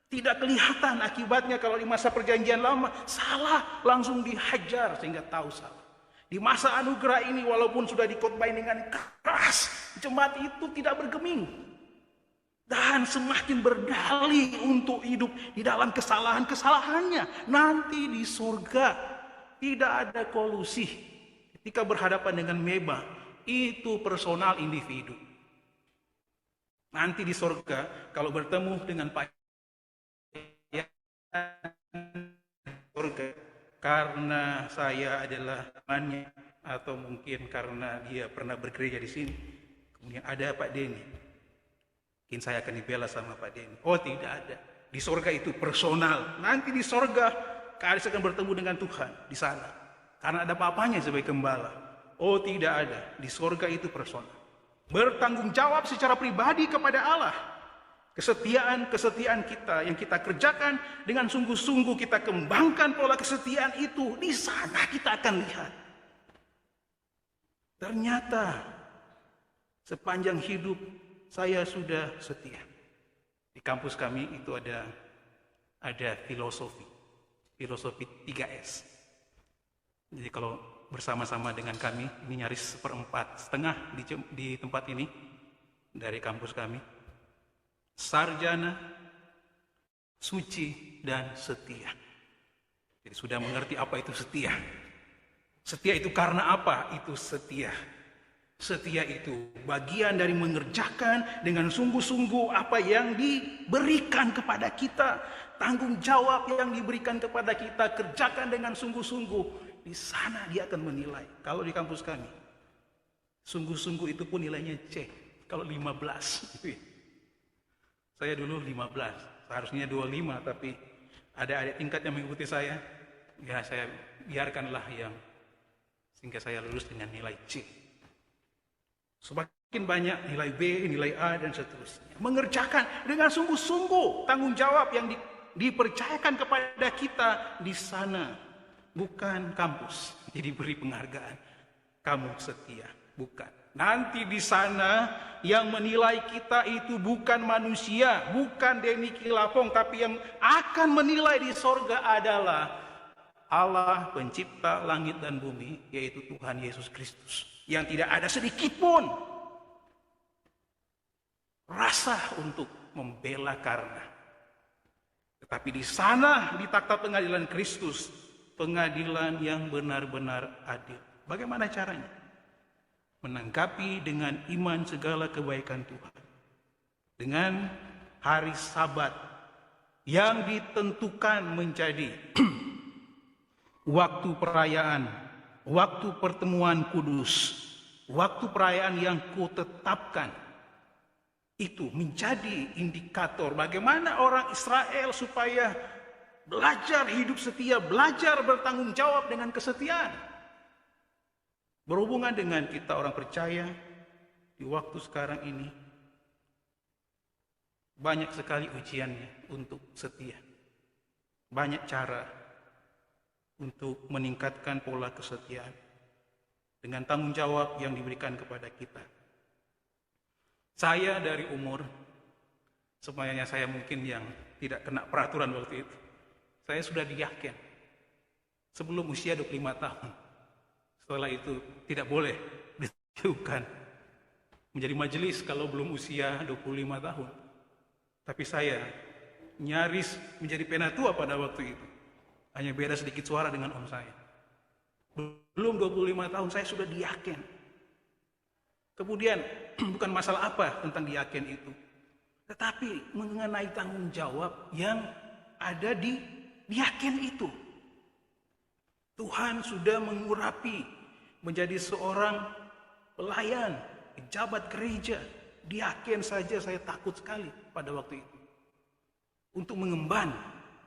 A: Tidak kelihatan akibatnya kalau di masa perjanjian lama salah langsung dihajar sehingga tahu salah. Di masa anugerah ini walaupun sudah dikhotbah dengan keras, jemaat itu tidak bergeming. Dan semakin berdalih untuk hidup di dalam kesalahan-kesalahannya. Nanti di surga tidak ada kolusi. Ketika berhadapan dengan meba, itu personal individu. Nanti di surga kalau bertemu dengan surga karena saya adalah temannya atau mungkin karena dia pernah bergereja di sini. Kemudian ada Pak Denny. Mungkin saya akan dibela sama Pak Denny. Oh, tidak ada. Di surga itu personal. Nanti di surga kalian akan bertemu dengan Tuhan di sana. Karena ada apa-apanya sebagai gembala. Oh, tidak ada. Di surga itu personal. Bertanggung jawab secara pribadi kepada Allah. Kesetiaan kita yang kita kerjakan dengan sungguh-sungguh kita kembangkan pola kesetiaan itu. Di sana kita akan lihat. Ternyata sepanjang hidup saya sudah setia. Di kampus kami itu ada filosofi 3S. Jadi kalau bersama-sama dengan kami, ini nyaris 1/4 di tempat ini dari kampus kami. Sarjana, suci, dan setia. Jadi sudah mengerti apa itu setia. Setia itu karena apa? Itu setia. Setia itu bagian dari mengerjakan dengan sungguh-sungguh apa yang diberikan kepada kita. Tanggung jawab yang diberikan kepada kita, kerjakan dengan sungguh-sungguh. Di sana dia akan menilai. Kalau di kampus kami, sungguh-sungguh itu pun nilainya C. Kalau 15. Saya dulu 15, seharusnya 25, tapi ada adik tingkat yang mengikuti saya. Ya saya biarkanlah yang sehingga saya lulus dengan nilai C. Semakin banyak nilai B, nilai A, dan seterusnya. Mengerjakan dengan sungguh-sungguh tanggung jawab yang dipercayakan kepada kita di sana. Bukan kampus, jadi beri penghargaan. Kamu setia, bukan. Nanti di sana yang menilai kita itu bukan manusia, bukan Denny Kilapong, tapi yang akan menilai di sorga adalah Allah pencipta langit dan bumi, yaitu Tuhan Yesus Kristus. Yang tidak ada sedikit pun rasa untuk membela karena. Tetapi di sana, di takhta pengadilan Kristus, pengadilan yang benar-benar adil. Bagaimana caranya? Menanggapi dengan iman segala kebaikan Tuhan. Dengan hari Sabat yang ditentukan menjadi waktu perayaan, waktu pertemuan kudus, waktu perayaan yang kutetapkan. Itu menjadi indikator bagaimana orang Israel supaya belajar hidup setia, belajar bertanggung jawab dengan kesetiaan. Berhubungan dengan kita orang percaya di waktu sekarang ini, banyak sekali ujiannya untuk setia. Banyak cara untuk meningkatkan pola kesetiaan. dengan tanggung jawab yang diberikan kepada kita. Saya dari umur, semuanya saya mungkin yang tidak kena peraturan waktu itu, saya sudah diyakin sebelum usia 25 tahun. Setelah itu tidak boleh diajukan menjadi majelis kalau belum usia 25 tahun. Tapi saya nyaris menjadi penatua pada waktu itu. Hanya beda sedikit suara dengan om saya. Belum 25 tahun saya sudah diyakin. Kemudian bukan masalah apa tentang diyakin itu, tetapi mengenai tanggung jawab yang ada di diyakin itu. Tuhan sudah mengurapi menjadi seorang pelayan, pejabat gereja. Diaken saja saya takut sekali pada waktu itu untuk mengemban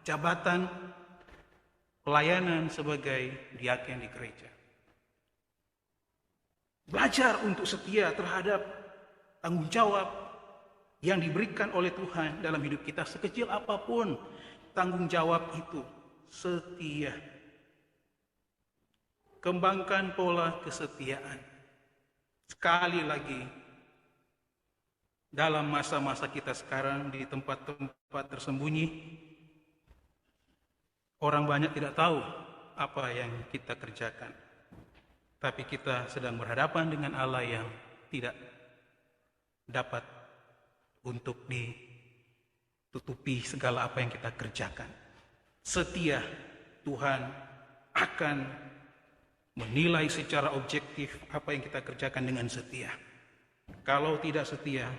A: jabatan pelayanan sebagai diaken di gereja. Belajar untuk setia terhadap tanggung jawab yang diberikan oleh Tuhan dalam hidup kita, sekecil apapun tanggung jawab itu, setia. Kembangkan pola kesetiaan. Sekali lagi, dalam masa-masa kita sekarang di tempat-tempat tersembunyi, orang banyak tidak tahu apa yang kita kerjakan. Tapi kita sedang berhadapan dengan Allah yang tidak dapat untuk ditutupi segala apa yang kita kerjakan. Setia, Tuhan akan menilai secara objektif apa yang kita kerjakan dengan setia. Kalau tidak setia,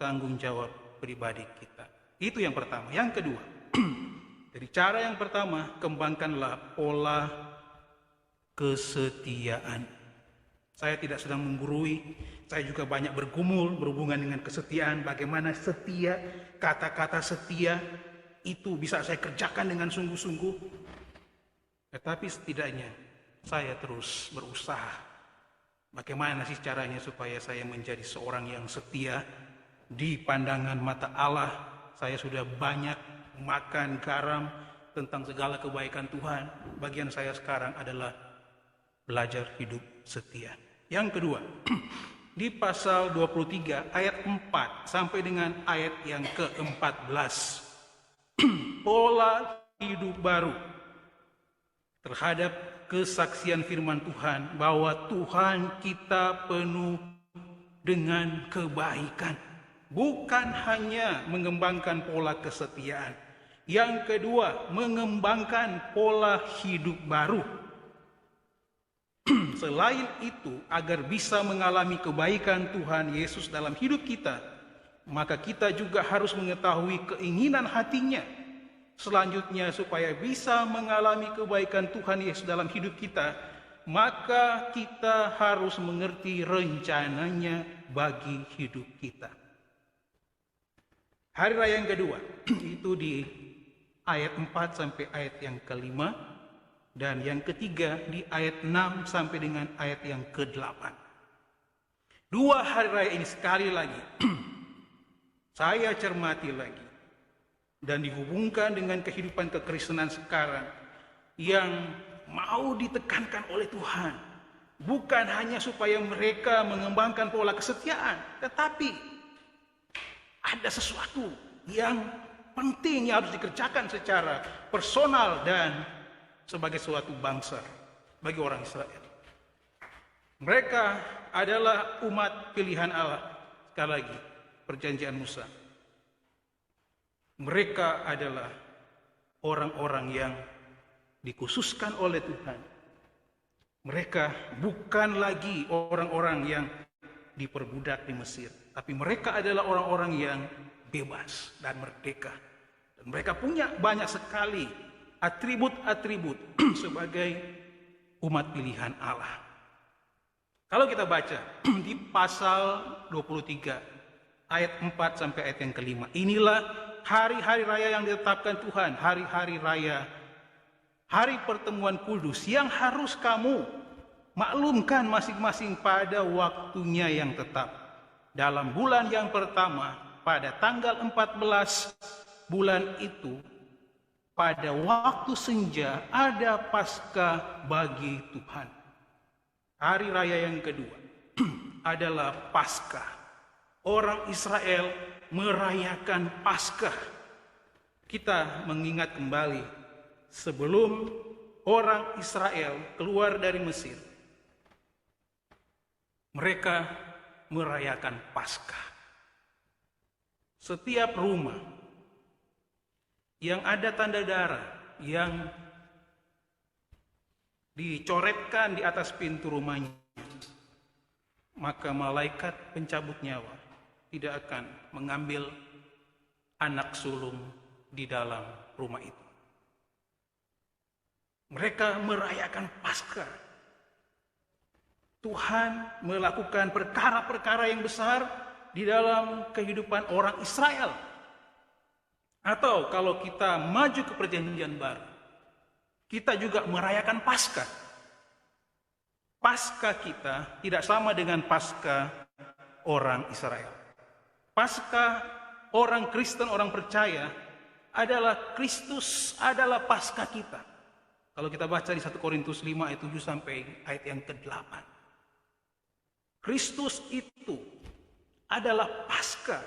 A: tanggung jawab pribadi kita. Itu yang pertama. Yang kedua, dari cara yang pertama, kembangkanlah pola kesetiaan. Saya tidak sedang menggurui, saya juga banyak bergumul berhubungan dengan kesetiaan. Bagaimana setia, kata-kata setia itu bisa saya kerjakan dengan sungguh-sungguh. Tetapi setidaknya saya terus berusaha. Bagaimana sih caranya supaya saya menjadi seorang yang setia di pandangan mata Allah? Saya sudah banyak makan garam tentang segala kebaikan Tuhan. Bagian saya sekarang adalah belajar hidup setia. Yang kedua, di pasal 23 ayat 4 sampai dengan ayat yang ke-14. Pola hidup baru terhadap kesaksian firman Tuhan bahwa Tuhan kita penuh dengan kebaikan. Bukan hanya mengembangkan pola kesetiaan. Yang kedua, mengembangkan pola hidup baru. Selain itu, agar bisa mengalami kebaikan Tuhan Yesus dalam hidup kita, maka kita juga harus mengetahui keinginan hatinya. Selanjutnya, supaya bisa mengalami kebaikan Tuhan Yesus dalam hidup kita, maka kita harus mengerti rencananya bagi hidup kita. Hari raya yang kedua, itu di ayat 4 sampai ayat yang ke-5. Dan yang ketiga di ayat 6 sampai dengan ayat yang ke-8. Dua hari raya ini sekali lagi saya cermati lagi dan dihubungkan dengan kehidupan kekristenan sekarang yang mau ditekankan oleh Tuhan. Bukan hanya supaya mereka mengembangkan pola kesetiaan, tetapi ada sesuatu yang penting yang harus dikerjakan secara personal dan sebagai suatu bangsa bagi orang Israel. Mereka adalah umat pilihan Allah. Sekali lagi, perjanjian Musa. Mereka adalah orang-orang yang dikhususkan oleh Tuhan. Mereka bukan lagi orang-orang yang diperbudak di Mesir, tapi mereka adalah orang-orang yang bebas dan merdeka. Dan mereka punya banyak sekali atribut-atribut sebagai umat pilihan Allah. Kalau kita baca di pasal 23 ayat 4 sampai ayat yang ke-5, inilah hari-hari raya yang ditetapkan Tuhan, hari-hari raya, hari pertemuan kudus yang harus kamu maklumkan masing-masing pada waktunya yang tetap. Dalam bulan yang pertama, pada tanggal 14 bulan itu, pada waktu senja ada Paskah bagi Tuhan. Hari raya yang kedua adalah Paskah. Orang Israel merayakan Paskah. Kita mengingat kembali sebelum orang Israel keluar dari Mesir, mereka merayakan Paskah. Setiap rumah yang ada tanda darah yang dicoretkan di atas pintu rumahnya, maka malaikat pencabut nyawa tidak akan mengambil anak sulung di dalam rumah itu. Mereka merayakan Paskah. Tuhan melakukan perkara-perkara yang besar di dalam kehidupan orang Israel. Atau kalau kita maju ke Perjanjian Baru, kita juga merayakan Paskah. Paskah kita tidak sama dengan Paskah orang Israel. Paskah orang Kristen, orang percaya adalah Kristus adalah Paskah kita. Kalau kita baca di 1 Korintus 5 ayat 7 sampai ayat yang ke-8. Kristus itu adalah Paskah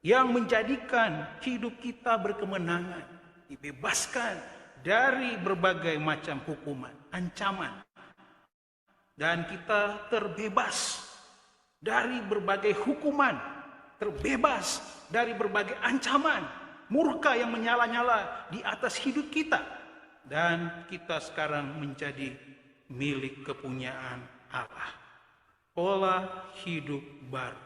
A: yang menjadikan hidup kita berkemenangan, dibebaskan dari berbagai macam hukuman, ancaman. Dan kita terbebas dari berbagai hukuman, terbebas dari berbagai ancaman, murka yang menyala-nyala di atas hidup kita. Dan kita sekarang menjadi milik kepunyaan Allah. Pola hidup baru.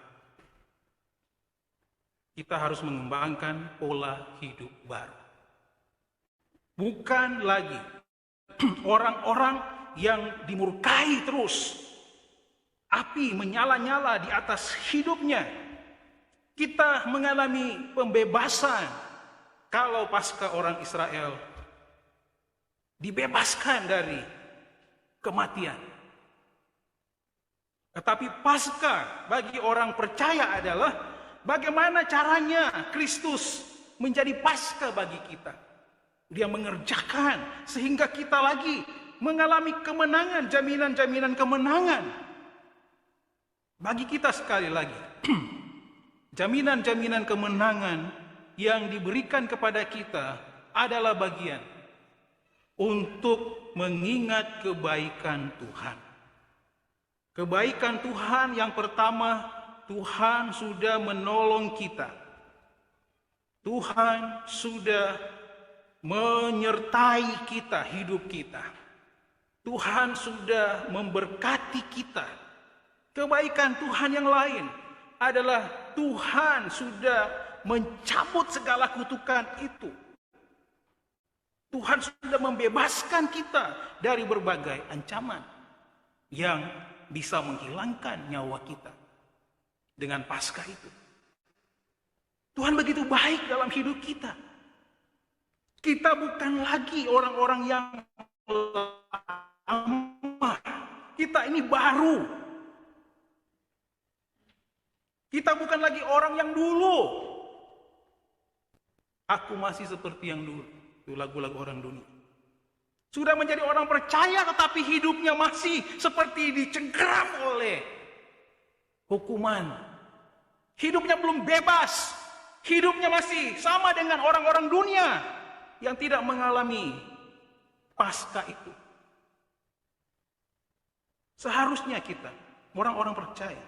A: Kita harus mengembangkan pola hidup baru. Bukan lagi orang-orang yang dimurkai terus. Api menyala-nyala di atas hidupnya. Kita mengalami pembebasan. Kalau Paskah orang Israel dibebaskan dari kematian. Tetapi Paskah bagi orang percaya adalah bagaimana caranya Kristus menjadi Paskah bagi kita. Dia mengerjakan sehingga kita lagi mengalami kemenangan, jaminan-jaminan kemenangan. Bagi kita sekali lagi, jaminan-jaminan kemenangan yang diberikan kepada kita adalah bagian untuk mengingat kebaikan Tuhan. Kebaikan Tuhan yang pertama, Tuhan sudah menolong kita. Tuhan sudah menyertai kita, hidup kita. Tuhan sudah memberkati kita. Kebaikan Tuhan yang lain adalah Tuhan sudah mencabut segala kutukan itu. Tuhan sudah membebaskan kita dari berbagai ancaman yang bisa menghilangkan nyawa kita. Dengan Paskah itu. Tuhan begitu baik dalam hidup kita. Kita bukan lagi orang-orang yang lama. Kita ini baru. Kita bukan lagi orang yang dulu. Aku masih seperti yang dulu. Itu lagu-lagu orang dunia. Sudah menjadi orang percaya tetapi hidupnya masih seperti dicengkeram oleh hukuman. Hidupnya belum bebas. Hidupnya masih sama dengan orang-orang dunia yang tidak mengalami Paskah itu. Seharusnya kita, orang-orang percaya,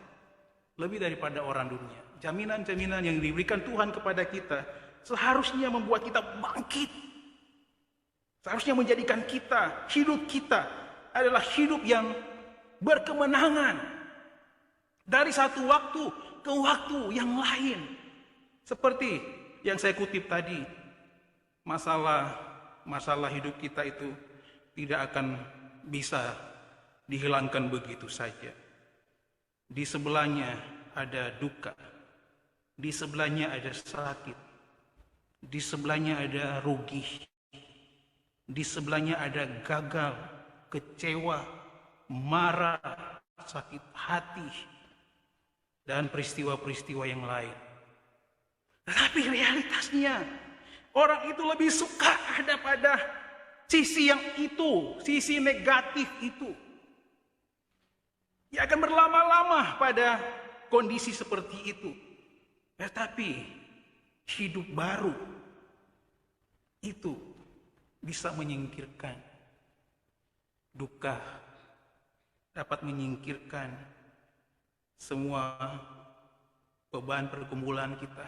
A: lebih daripada orang dunia. Jaminan-jaminan yang diberikan Tuhan kepada kita seharusnya membuat kita bangkit. Seharusnya menjadikan kita, hidup kita adalah hidup yang berkemenangan. Dari satu waktu ke waktu yang lain. Seperti yang saya kutip tadi, masalah hidup kita itu tidak akan bisa dihilangkan begitu saja. Di sebelahnya ada duka, di sebelahnya ada sakit, di sebelahnya ada rugi, di sebelahnya ada gagal, kecewa, marah, sakit hati, dan peristiwa-peristiwa yang lain. Tetapi realitasnya, orang itu lebih suka ada pada sisi yang itu, sisi negatif itu. Ia akan berlama-lama pada kondisi seperti itu. Tetapi hidup baru itu bisa menyingkirkan duka, dapat menyingkirkan semua beban pergumulan kita.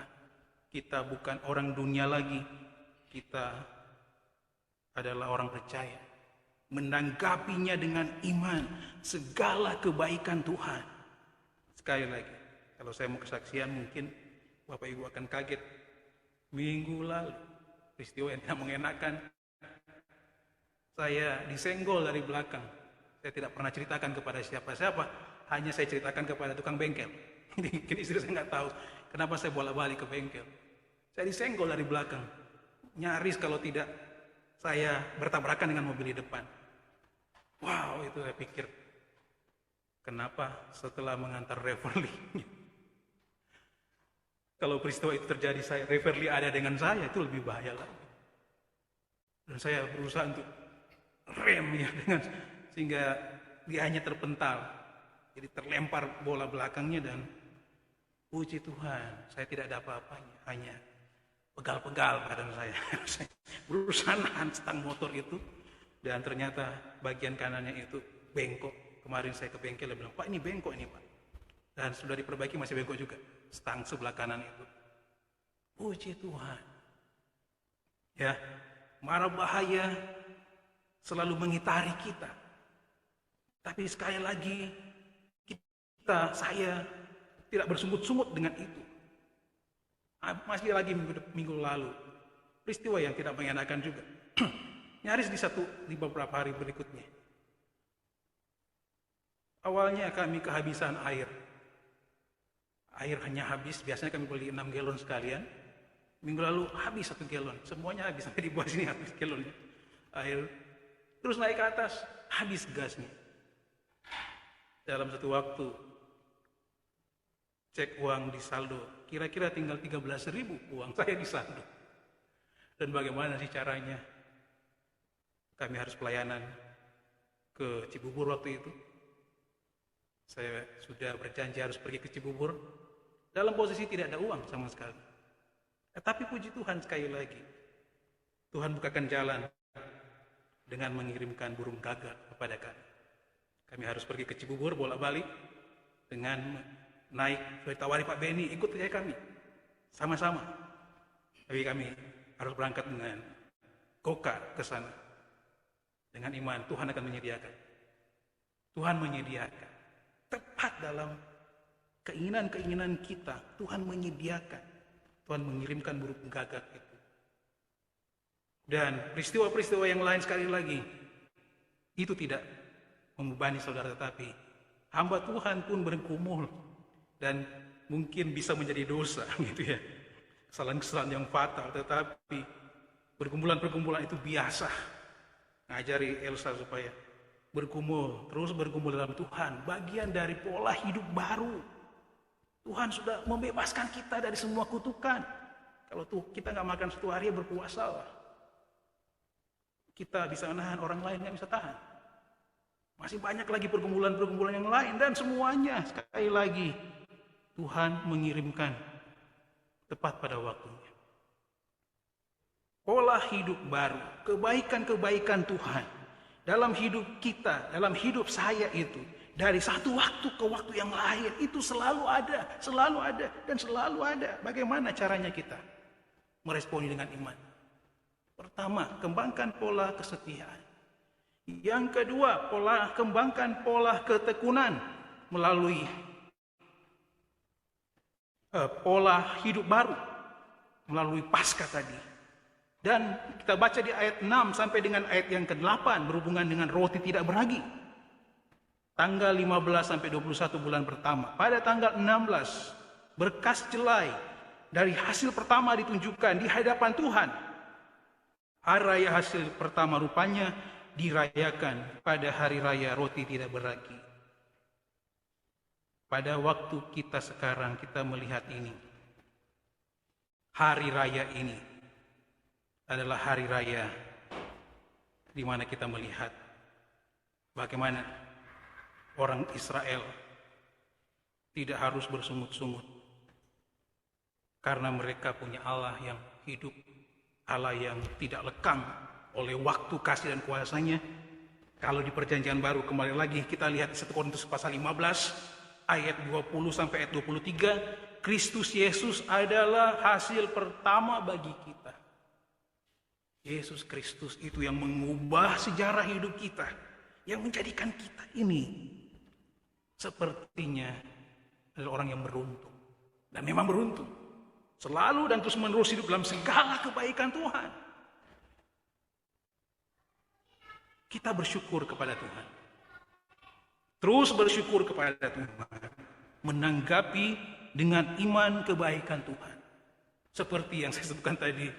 A: Kita bukan orang dunia lagi, kita adalah orang percaya. Menanggapinya dengan iman, segala kebaikan Tuhan. Sekali lagi, kalau saya mau kesaksian mungkin Bapak Ibu akan kaget. Minggu lalu, peristiwa yang tidak mengenakan, saya disenggol dari belakang. Saya tidak pernah ceritakan kepada siapa-siapa, hanya saya ceritakan kepada tukang bengkel. Jadi istri saya nggak tahu kenapa saya bolak-balik ke bengkel. Saya disenggol dari belakang. Nyaris kalau tidak saya bertabrakan dengan mobil di depan. Wow, itu saya pikir, kenapa setelah mengantar Reverly, kalau peristiwa itu terjadi, Reverly ada dengan saya, itu lebih bahaya lagi. Dan saya berusaha untuk rem ya, sehingga dia hanya terpental. Jadi terlempar bola belakangnya dan puji Tuhan, saya tidak ada apa-apanya, hanya pegal-pegal badan saya. Saya berusaha nahan stang motor itu, dan ternyata bagian kanannya itu bengkok. Kemarin saya ke bengkel, dia bilang, "Pak, ini bengkok ini, Pak." Dan sudah diperbaiki, masih bengkok juga. Stang sebelah kanan itu. Puji Tuhan. Ya, mara bahaya selalu mengitari kita. Tapi sekali lagi, saya tidak bersungut-sungut dengan itu. Masih lagi minggu lalu, peristiwa yang tidak mengenakan juga. Nyaris di beberapa hari berikutnya. Awalnya kami kehabisan air. Air hanya habis, biasanya kami beli 6 galon sekalian. Minggu lalu habis 1 galon, semuanya habis, sampai di bawah sini habis galonnya. Air. Terus naik ke atas, habis gasnya. Dalam satu waktu, cek uang di saldo, kira-kira tinggal 13.000 uang saya di saldo. Dan bagaimana sih caranya? Kami harus pelayanan ke Cibubur waktu itu. Saya sudah berjanji harus pergi ke Cibubur. Dalam posisi tidak ada uang sama sekali. Tetapi puji Tuhan sekali lagi, Tuhan bukakan jalan dengan mengirimkan burung gagak kepada kami. Kami harus pergi ke Cibubur bolak-balik dengan naik, saya tawari Pak Beni, ikut saja kami, sama-sama. Tapi kami harus berangkat dengan gokar ke sana. Dengan iman, Tuhan akan menyediakan. Tuhan menyediakan. Tepat dalam keinginan-keinginan kita, Tuhan menyediakan. Tuhan mengirimkan burung gagak itu. Dan peristiwa-peristiwa yang lain sekali lagi, itu tidak membebani saudara, tetapi hamba Tuhan pun bergumul dan mungkin bisa menjadi dosa gitu ya. Kesalahan-kesalahan yang fatal, tetapi pergumulan-pergumulan itu biasa. Ngajari Elsa supaya bergumul, terus bergumul dalam Tuhan, bagian dari pola hidup baru. Tuhan sudah membebaskan kita dari semua kutukan. Kalau kita nggak makan 1 hari, berpuasa lah. Kita bisa menahan, orang lain nggak bisa tahan. Masih banyak lagi pergumulan-pergumulan yang lain, dan semuanya sekali lagi Tuhan mengirimkan tepat pada waktunya. Pola hidup baru, kebaikan-kebaikan Tuhan dalam hidup kita, dalam hidup saya itu, dari satu waktu ke waktu yang lain, itu selalu ada, dan selalu ada. Bagaimana caranya kita meresponi dengan iman? Pertama, kembangkan pola kesetiaan. Yang kedua, kembangkan pola ketekunan melalui pola hidup baru, melalui Paskah tadi. Dan kita baca di ayat 6 sampai dengan ayat yang ke-8 berhubungan dengan roti tidak beragi. Tanggal 15 sampai 21 bulan pertama. Pada tanggal 16, berkas jelai dari hasil pertama ditunjukkan di hadapan Tuhan. Hari raya hasil pertama rupanya dirayakan pada hari raya roti tidak beragi. Pada waktu kita sekarang, kita melihat ini. Hari raya ini adalah hari raya di mana kita melihat bagaimana orang Israel tidak harus bersungut-sungut karena mereka punya Allah yang hidup, Allah yang tidak lekang oleh waktu, kasih dan kuasanya. Kalau di perjanjian baru, kembali lagi kita lihat 1 Korintus pasal 15 ayat 20 sampai ayat 23, Kristus Yesus adalah hasil pertama bagi kita. Yesus Kristus itu yang mengubah sejarah hidup kita, yang menjadikan kita ini sepertinya adalah orang yang beruntung. Dan memang beruntung. Selalu dan terus menerus hidup dalam segala kebaikan Tuhan. Kita bersyukur kepada Tuhan. Terus bersyukur kepada Tuhan. Menanggapi dengan iman kebaikan Tuhan. Seperti yang saya sebutkan tadi.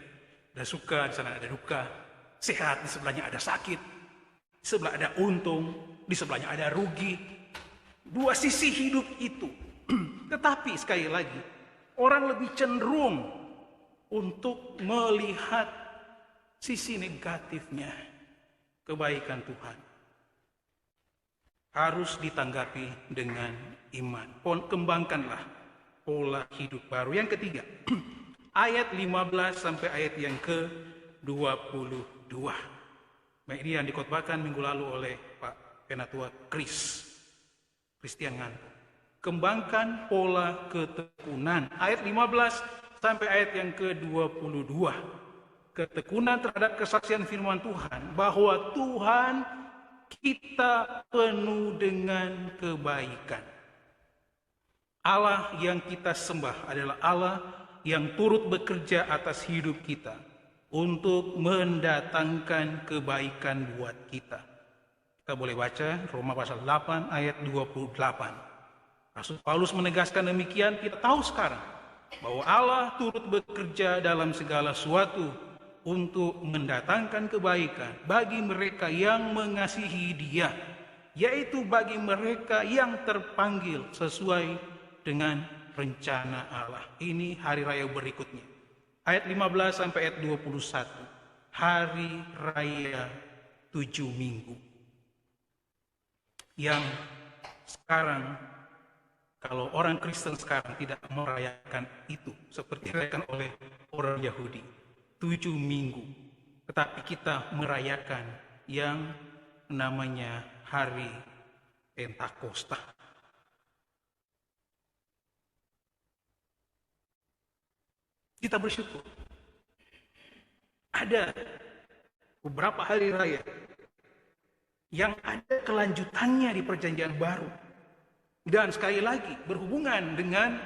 A: Ada suka, di sana ada duka. Sehat, di sebelahnya ada sakit. Di sebelah ada untung. Di sebelahnya ada rugi. Dua sisi hidup itu. Tetapi sekali lagi, orang lebih cenderung untuk melihat sisi negatifnya kebaikan Tuhan. Harus ditanggapi dengan iman. Kembangkanlah pola hidup baru. Yang ketiga, ayat 15 sampai ayat yang ke-22. Ini yang dikotbahkan minggu lalu oleh Pak Penatua Christian Nganto. Kembangkan pola ketekunan. Ayat 15 sampai ayat yang ke-22. Ketekunan terhadap kesaksian firman Tuhan, bahwa Tuhan kita penuh dengan kebaikan. Allah yang kita sembah adalah Allah yang turut bekerja atas hidup kita untuk mendatangkan kebaikan buat kita. Kita boleh baca Roma pasal 8 ayat 28. Rasul Paulus menegaskan demikian, kita tahu sekarang bahwa Allah turut bekerja dalam segala sesuatu untuk mendatangkan kebaikan bagi mereka yang mengasihi Dia, yaitu bagi mereka yang terpanggil sesuai dengan rencana Allah. Ini hari raya berikutnya. Ayat 15 sampai ayat 21. Hari raya 7 minggu. Yang sekarang, kalau orang Kristen sekarang tidak merayakan itu seperti dirayakan oleh orang Yahudi, 7 minggu. Tetapi kita merayakan yang namanya hari Pentakosta. Kita bersyukur. Ada beberapa hari raya yang ada kelanjutannya di perjanjian baru. Dan sekali lagi berhubungan dengan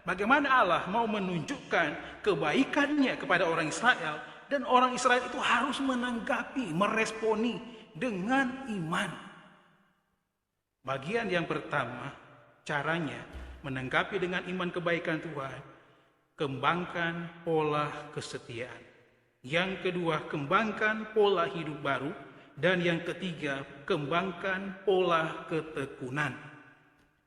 A: bagaimana Allah mau menunjukkan kebaikannya kepada orang Israel. Dan orang Israel itu harus menanggapi, meresponi dengan iman. Bagian yang pertama, caranya menanggapi dengan iman kebaikan Tuhan. Kembangkan pola kesetiaan. Yang kedua, kembangkan pola hidup baru. Dan yang ketiga, kembangkan pola ketekunan.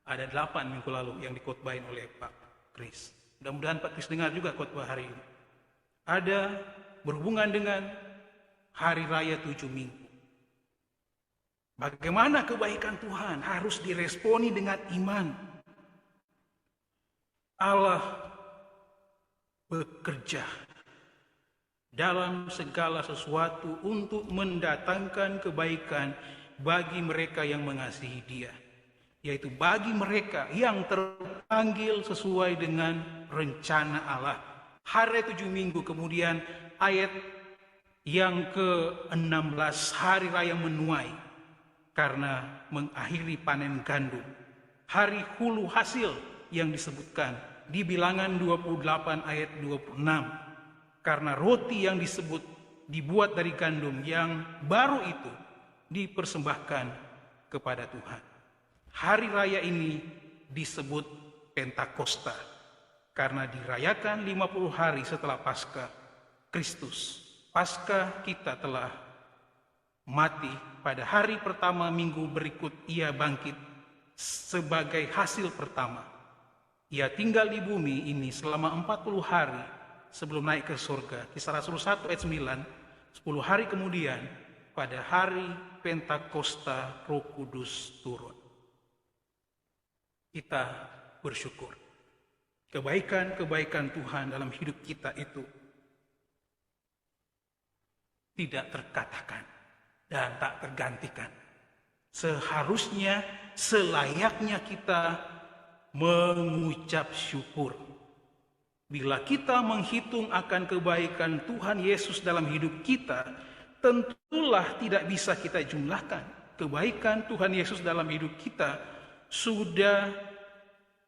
A: Ada 8 minggu lalu yang dikotbahin oleh Pak Kris. Mudah-mudahan Pak Kris dengar juga khotbah hari ini. Ada berhubungan dengan hari raya 7 minggu. Bagaimana kebaikan Tuhan harus diresponi dengan iman. Allah bekerja dalam segala sesuatu untuk mendatangkan kebaikan bagi mereka yang mengasihi Dia, yaitu bagi mereka yang terpanggil sesuai dengan rencana Allah. Hari 7 minggu, kemudian ayat yang ke-16, hari raya menuai karena mengakhiri panen gandum. Hari hulu hasil yang disebutkan di Bilangan 28 ayat 26. Karena roti yang disebut dibuat dari gandum yang baru itu dipersembahkan kepada Tuhan. Hari raya ini disebut Pentakosta karena dirayakan 50 hari setelah Paskah Kristus. Paskah kita telah mati pada hari pertama minggu berikut ia bangkit sebagai hasil pertama. Ia tinggal di bumi ini selama 40 hari sebelum naik ke surga. Kisah Rasul 1 ayat 9, 10 hari kemudian pada hari Pentakosta Roh Kudus turun. kita bersyukur. Kebaikan-kebaikan Tuhan dalam hidup kita itu tidak terkatakan dan tak tergantikan. Seharusnya, selayaknya kita mengucap syukur. Bila kita menghitung akan kebaikan Tuhan Yesus dalam hidup kita, tentulah tidak bisa kita jumlahkan. Kebaikan Tuhan Yesus dalam hidup kita sudah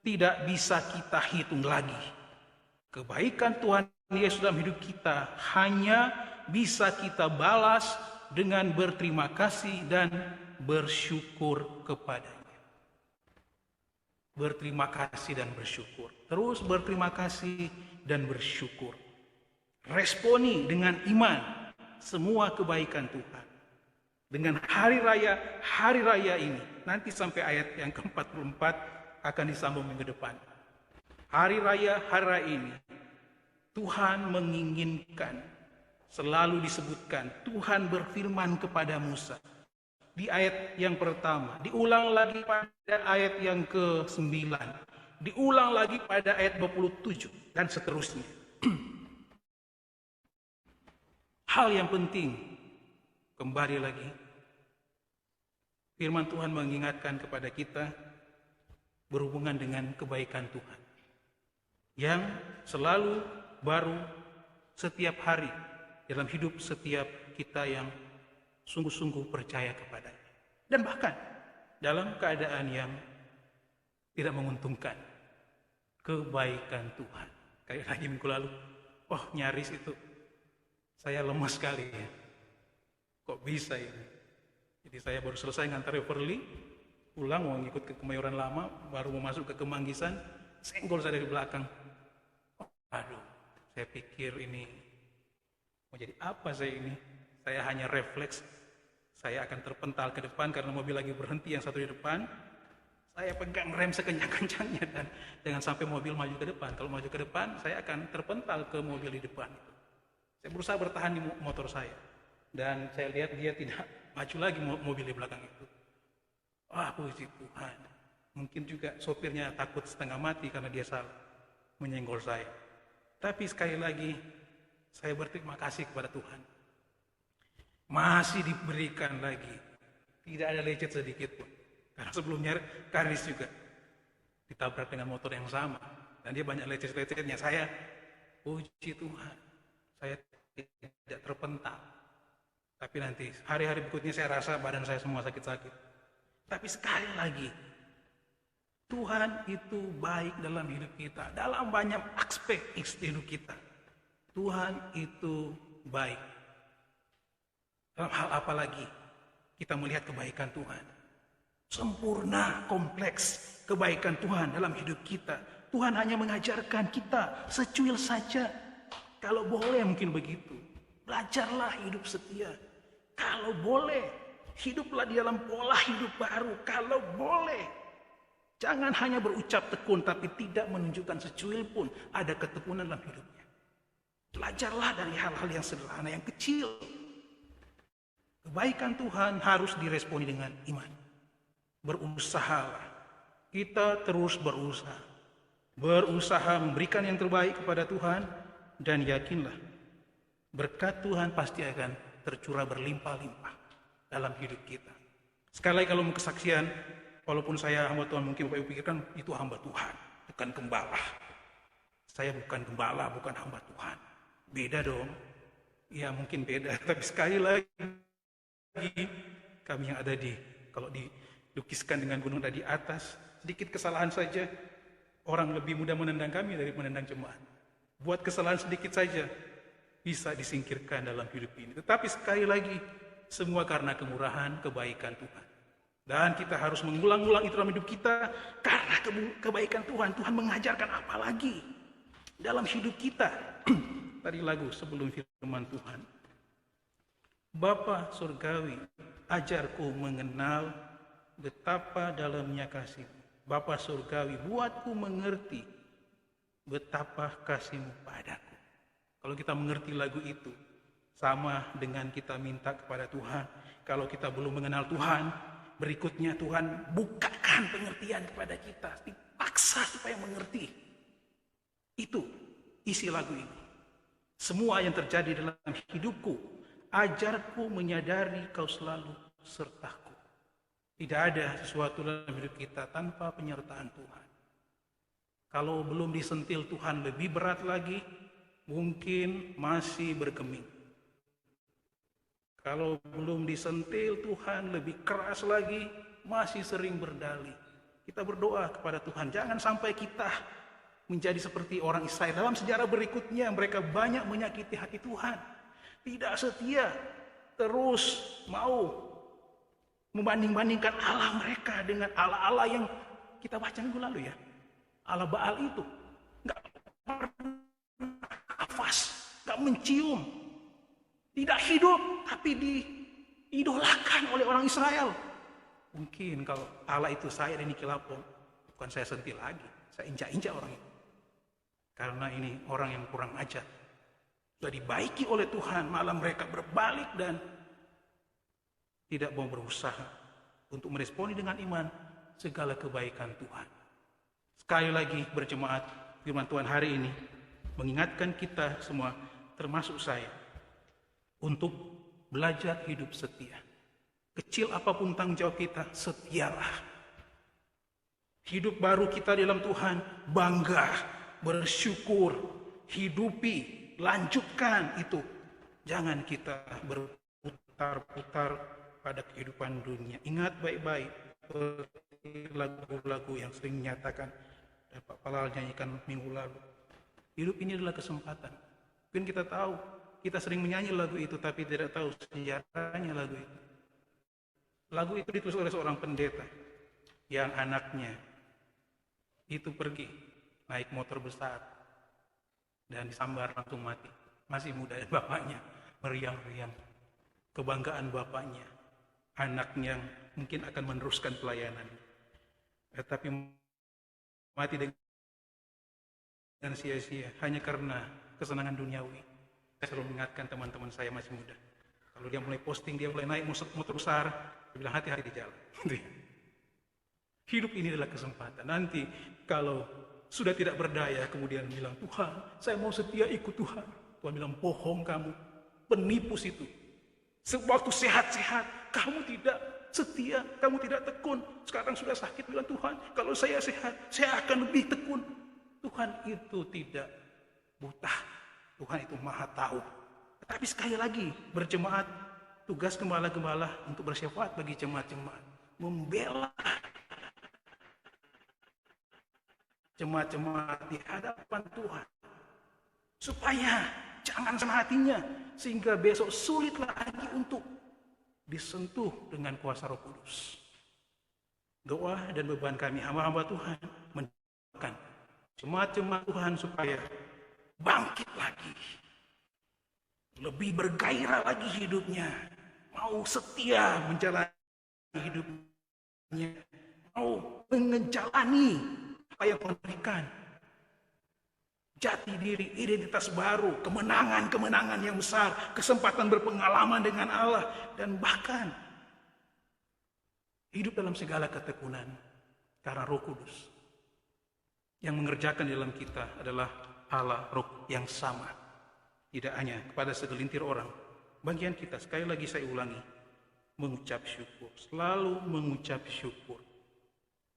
A: tidak bisa kita hitung lagi. Kebaikan Tuhan Yesus dalam hidup kita hanya bisa kita balas dengan berterima kasih dan bersyukur kepadanya. Berterima kasih dan bersyukur. Terus berterima kasih dan bersyukur. Responi dengan iman semua kebaikan Tuhan. Dengan hari raya ini, nanti sampai ayat yang ke-44 akan disambung minggu depan. Hari raya ini, Tuhan menginginkan, selalu disebutkan, Tuhan berfirman kepada Musa. Di ayat yang pertama, diulang lagi pada ayat yang ke-9, diulang lagi pada ayat 27, dan seterusnya. Hal yang penting, kembali lagi, firman Tuhan mengingatkan kepada kita berhubungan dengan kebaikan Tuhan yang selalu baru setiap hari dalam hidup setiap kita yang sungguh-sungguh percaya kepadanya. Dan bahkan dalam keadaan yang tidak menguntungkan, kebaikan Tuhan. Kayak lagi minggu lalu, nyaris itu saya lemas sekali ya. Kok bisa ini? Jadi saya baru selesai ngantar Everly, pulang mau ngikut ke Kemayoran Lama, baru mau masuk ke Kemanggisan, senggol saya dari belakang. Aduh, saya pikir ini mau jadi apa saya ini? Saya hanya refleks, saya akan terpental ke depan karena mobil lagi berhenti yang satu di depan. Saya pegang rem sekencang-kencangnya dan jangan sampai mobil maju ke depan. Kalau maju ke depan, saya akan terpental ke mobil di depan. Saya berusaha bertahan di motor saya. Dan saya lihat dia tidak maju lagi mobil di belakang itu. Puji Tuhan. Mungkin juga sopirnya takut setengah mati karena dia salah menyenggol saya. Tapi sekali lagi, saya berterima kasih kepada Tuhan. Masih diberikan lagi. Tidak ada lecet sedikit pun. Karena sebelumnya Karis juga ditabrak dengan motor yang sama. Dan dia banyak lecet-lecetnya. Saya, puji Tuhan, saya tidak terpental. Tapi nanti hari-hari berikutnya saya rasa badan saya semua sakit-sakit. Tapi sekali lagi, Tuhan itu baik dalam hidup kita. Dalam banyak aspek hidup kita. Tuhan itu baik. Dalam hal apa lagi kita melihat kebaikan Tuhan? Sempurna, kompleks kebaikan Tuhan dalam hidup kita. Tuhan hanya mengajarkan kita secuil saja. Kalau boleh mungkin begitu. Belajarlah hidup setia. Kalau boleh, hiduplah di dalam pola hidup baru. Kalau boleh, jangan hanya berucap tekun tapi tidak menunjukkan secuil pun ada ketekunan dalam hidupnya. Belajarlah dari hal-hal yang sederhana, yang kecil. Kebaikan Tuhan harus diresponi dengan iman. Berusahalah. Kita terus berusaha. Berusaha memberikan yang terbaik kepada Tuhan. Dan yakinlah, berkat Tuhan pasti akan tercurah berlimpah-limpah dalam hidup kita. Sekali lagi kalau mau kesaksian, walaupun saya hamba Tuhan, mungkin Bapak Ibu pikirkan itu hamba Tuhan, bukan gembala. Saya bukan gembala, bukan hamba Tuhan. Beda dong. Ya mungkin beda, tapi sekali lagi kami yang ada kalau dilukiskan dengan gunung ada di atas, sedikit kesalahan saja, orang lebih mudah menendang kami dari menendang jemaat. Buat kesalahan sedikit saja bisa disingkirkan dalam hidup ini. Tetapi sekali lagi, semua karena kemurahan, kebaikan Tuhan. Dan kita harus mengulang-ulang itu dalam hidup kita karena kebaikan Tuhan. Tuhan mengajarkan apa lagi dalam hidup kita. Tadi lagu sebelum firman Tuhan. Bapa surgawi, ajarku mengenal betapa dalamnya kasih-Mu. Bapa surgawi, buatku mengerti betapa kasih-Mu padaku. Kalau kita mengerti lagu itu, sama dengan kita minta kepada Tuhan. Kalau kita belum mengenal Tuhan, berikutnya Tuhan bukakan pengertian kepada kita, dipaksa supaya mengerti. Itu isi lagu ini. Semua yang terjadi dalam hidupku, ajarku menyadari kau selalu sertaku. Tidak ada sesuatu dalam hidup kita tanpa penyertaan Tuhan. Kalau belum disentil Tuhan lebih berat lagi, mungkin masih bergeming. Kalau belum disentil Tuhan lebih keras lagi, masih sering berdalih. Kita berdoa kepada Tuhan, jangan sampai kita menjadi seperti orang Israel. Dalam sejarah berikutnya, mereka banyak menyakiti hati Tuhan. Tidak setia, terus mau membanding-bandingkan Allah mereka dengan Allah-Allah yang kita baca minggu lalu ya. Allah Baal itu nggak nafas, nggak mencium, tidak hidup, tapi diidolakan oleh orang Israel. Mungkin kalau Allah itu saya dan Kilapong, bukan saya sentil lagi, saya injak-injak orang itu. Karena ini orang yang kurang ajar. Sudah dibaiki oleh Tuhan, malah mereka berbalik dan tidak mau berusaha untuk meresponi dengan iman segala kebaikan Tuhan. Sekali lagi berjemaat, firman Tuhan hari ini mengingatkan kita semua, termasuk saya, untuk belajar hidup setia. Kecil apapun tanggung jawab kita, setialah. Hidup baru kita dalam Tuhan, bangga, bersyukur, hidupi, lanjutkan itu. Jangan kita berputar-putar pada kehidupan dunia. Ingat baik-baik lagu-lagu yang sering menyatakan dan Pak Palal nyanyikan minggu lalu. Hidup ini adalah kesempatan. Mungkin kita tahu, kita sering menyanyi lagu itu, tapi tidak tahu sejarahnya lagu itu. Lagu itu ditulis oleh seorang pendeta yang anaknya itu pergi naik motor besar dan disambar langsung mati. Masih muda bapaknya, meriang-riang. Kebanggaan bapaknya, anaknya yang mungkin akan meneruskan pelayanan. Tapi mati dengan sia-sia hanya karena kesenangan duniawi. Saya selalu mengingatkan teman-teman saya masih muda. Kalau dia mulai posting, dia mulai naik motor besar, dia bilang hati-hati di jalan. Hidup ini adalah kesempatan. Nanti kalau sudah tidak berdaya, kemudian bilang, Tuhan, saya mau setia ikut Tuhan. Tuhan bilang, bohong kamu, penipu situ. Sewaktu sehat-sehat, kamu tidak setia, kamu tidak tekun. Sekarang sudah sakit, bilang Tuhan, kalau saya sehat, saya akan lebih tekun. Tuhan itu tidak buta. Tuhan itu maha tahu. Tapi sekali lagi, berjemaat, tugas gembala-gembala untuk bersyafaat bagi jemaat-jemaat. Membela jemaat-jemaat di hadapan Tuhan. Supaya jangan sama hatinya, sehingga besok sulit lagi untuk disentuh dengan kuasa Roh Kudus. Doa dan beban kami hamba-hamba Tuhan mendoakan jemaat-jemaat Tuhan supaya bangkit lagi, lebih bergairah lagi hidupnya, mau setia menjalani hidupnya, mau menjalani apa yang Tuhan berikan. Jati diri, identitas baru, kemenangan-kemenangan yang besar, kesempatan berpengalaman dengan Allah, dan bahkan hidup dalam segala ketekunan karena Roh Kudus. Yang mengerjakan dalam kita adalah Allah Roh yang sama. Tidak hanya kepada segelintir orang. Bagian kita, sekali lagi saya ulangi, mengucap syukur, selalu mengucap syukur.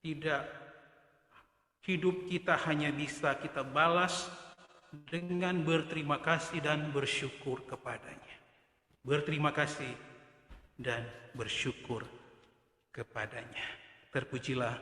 A: Tidak, hidup kita hanya bisa kita balas dengan berterima kasih dan bersyukur kepadanya. Berterima kasih dan bersyukur kepadanya. Terpujilah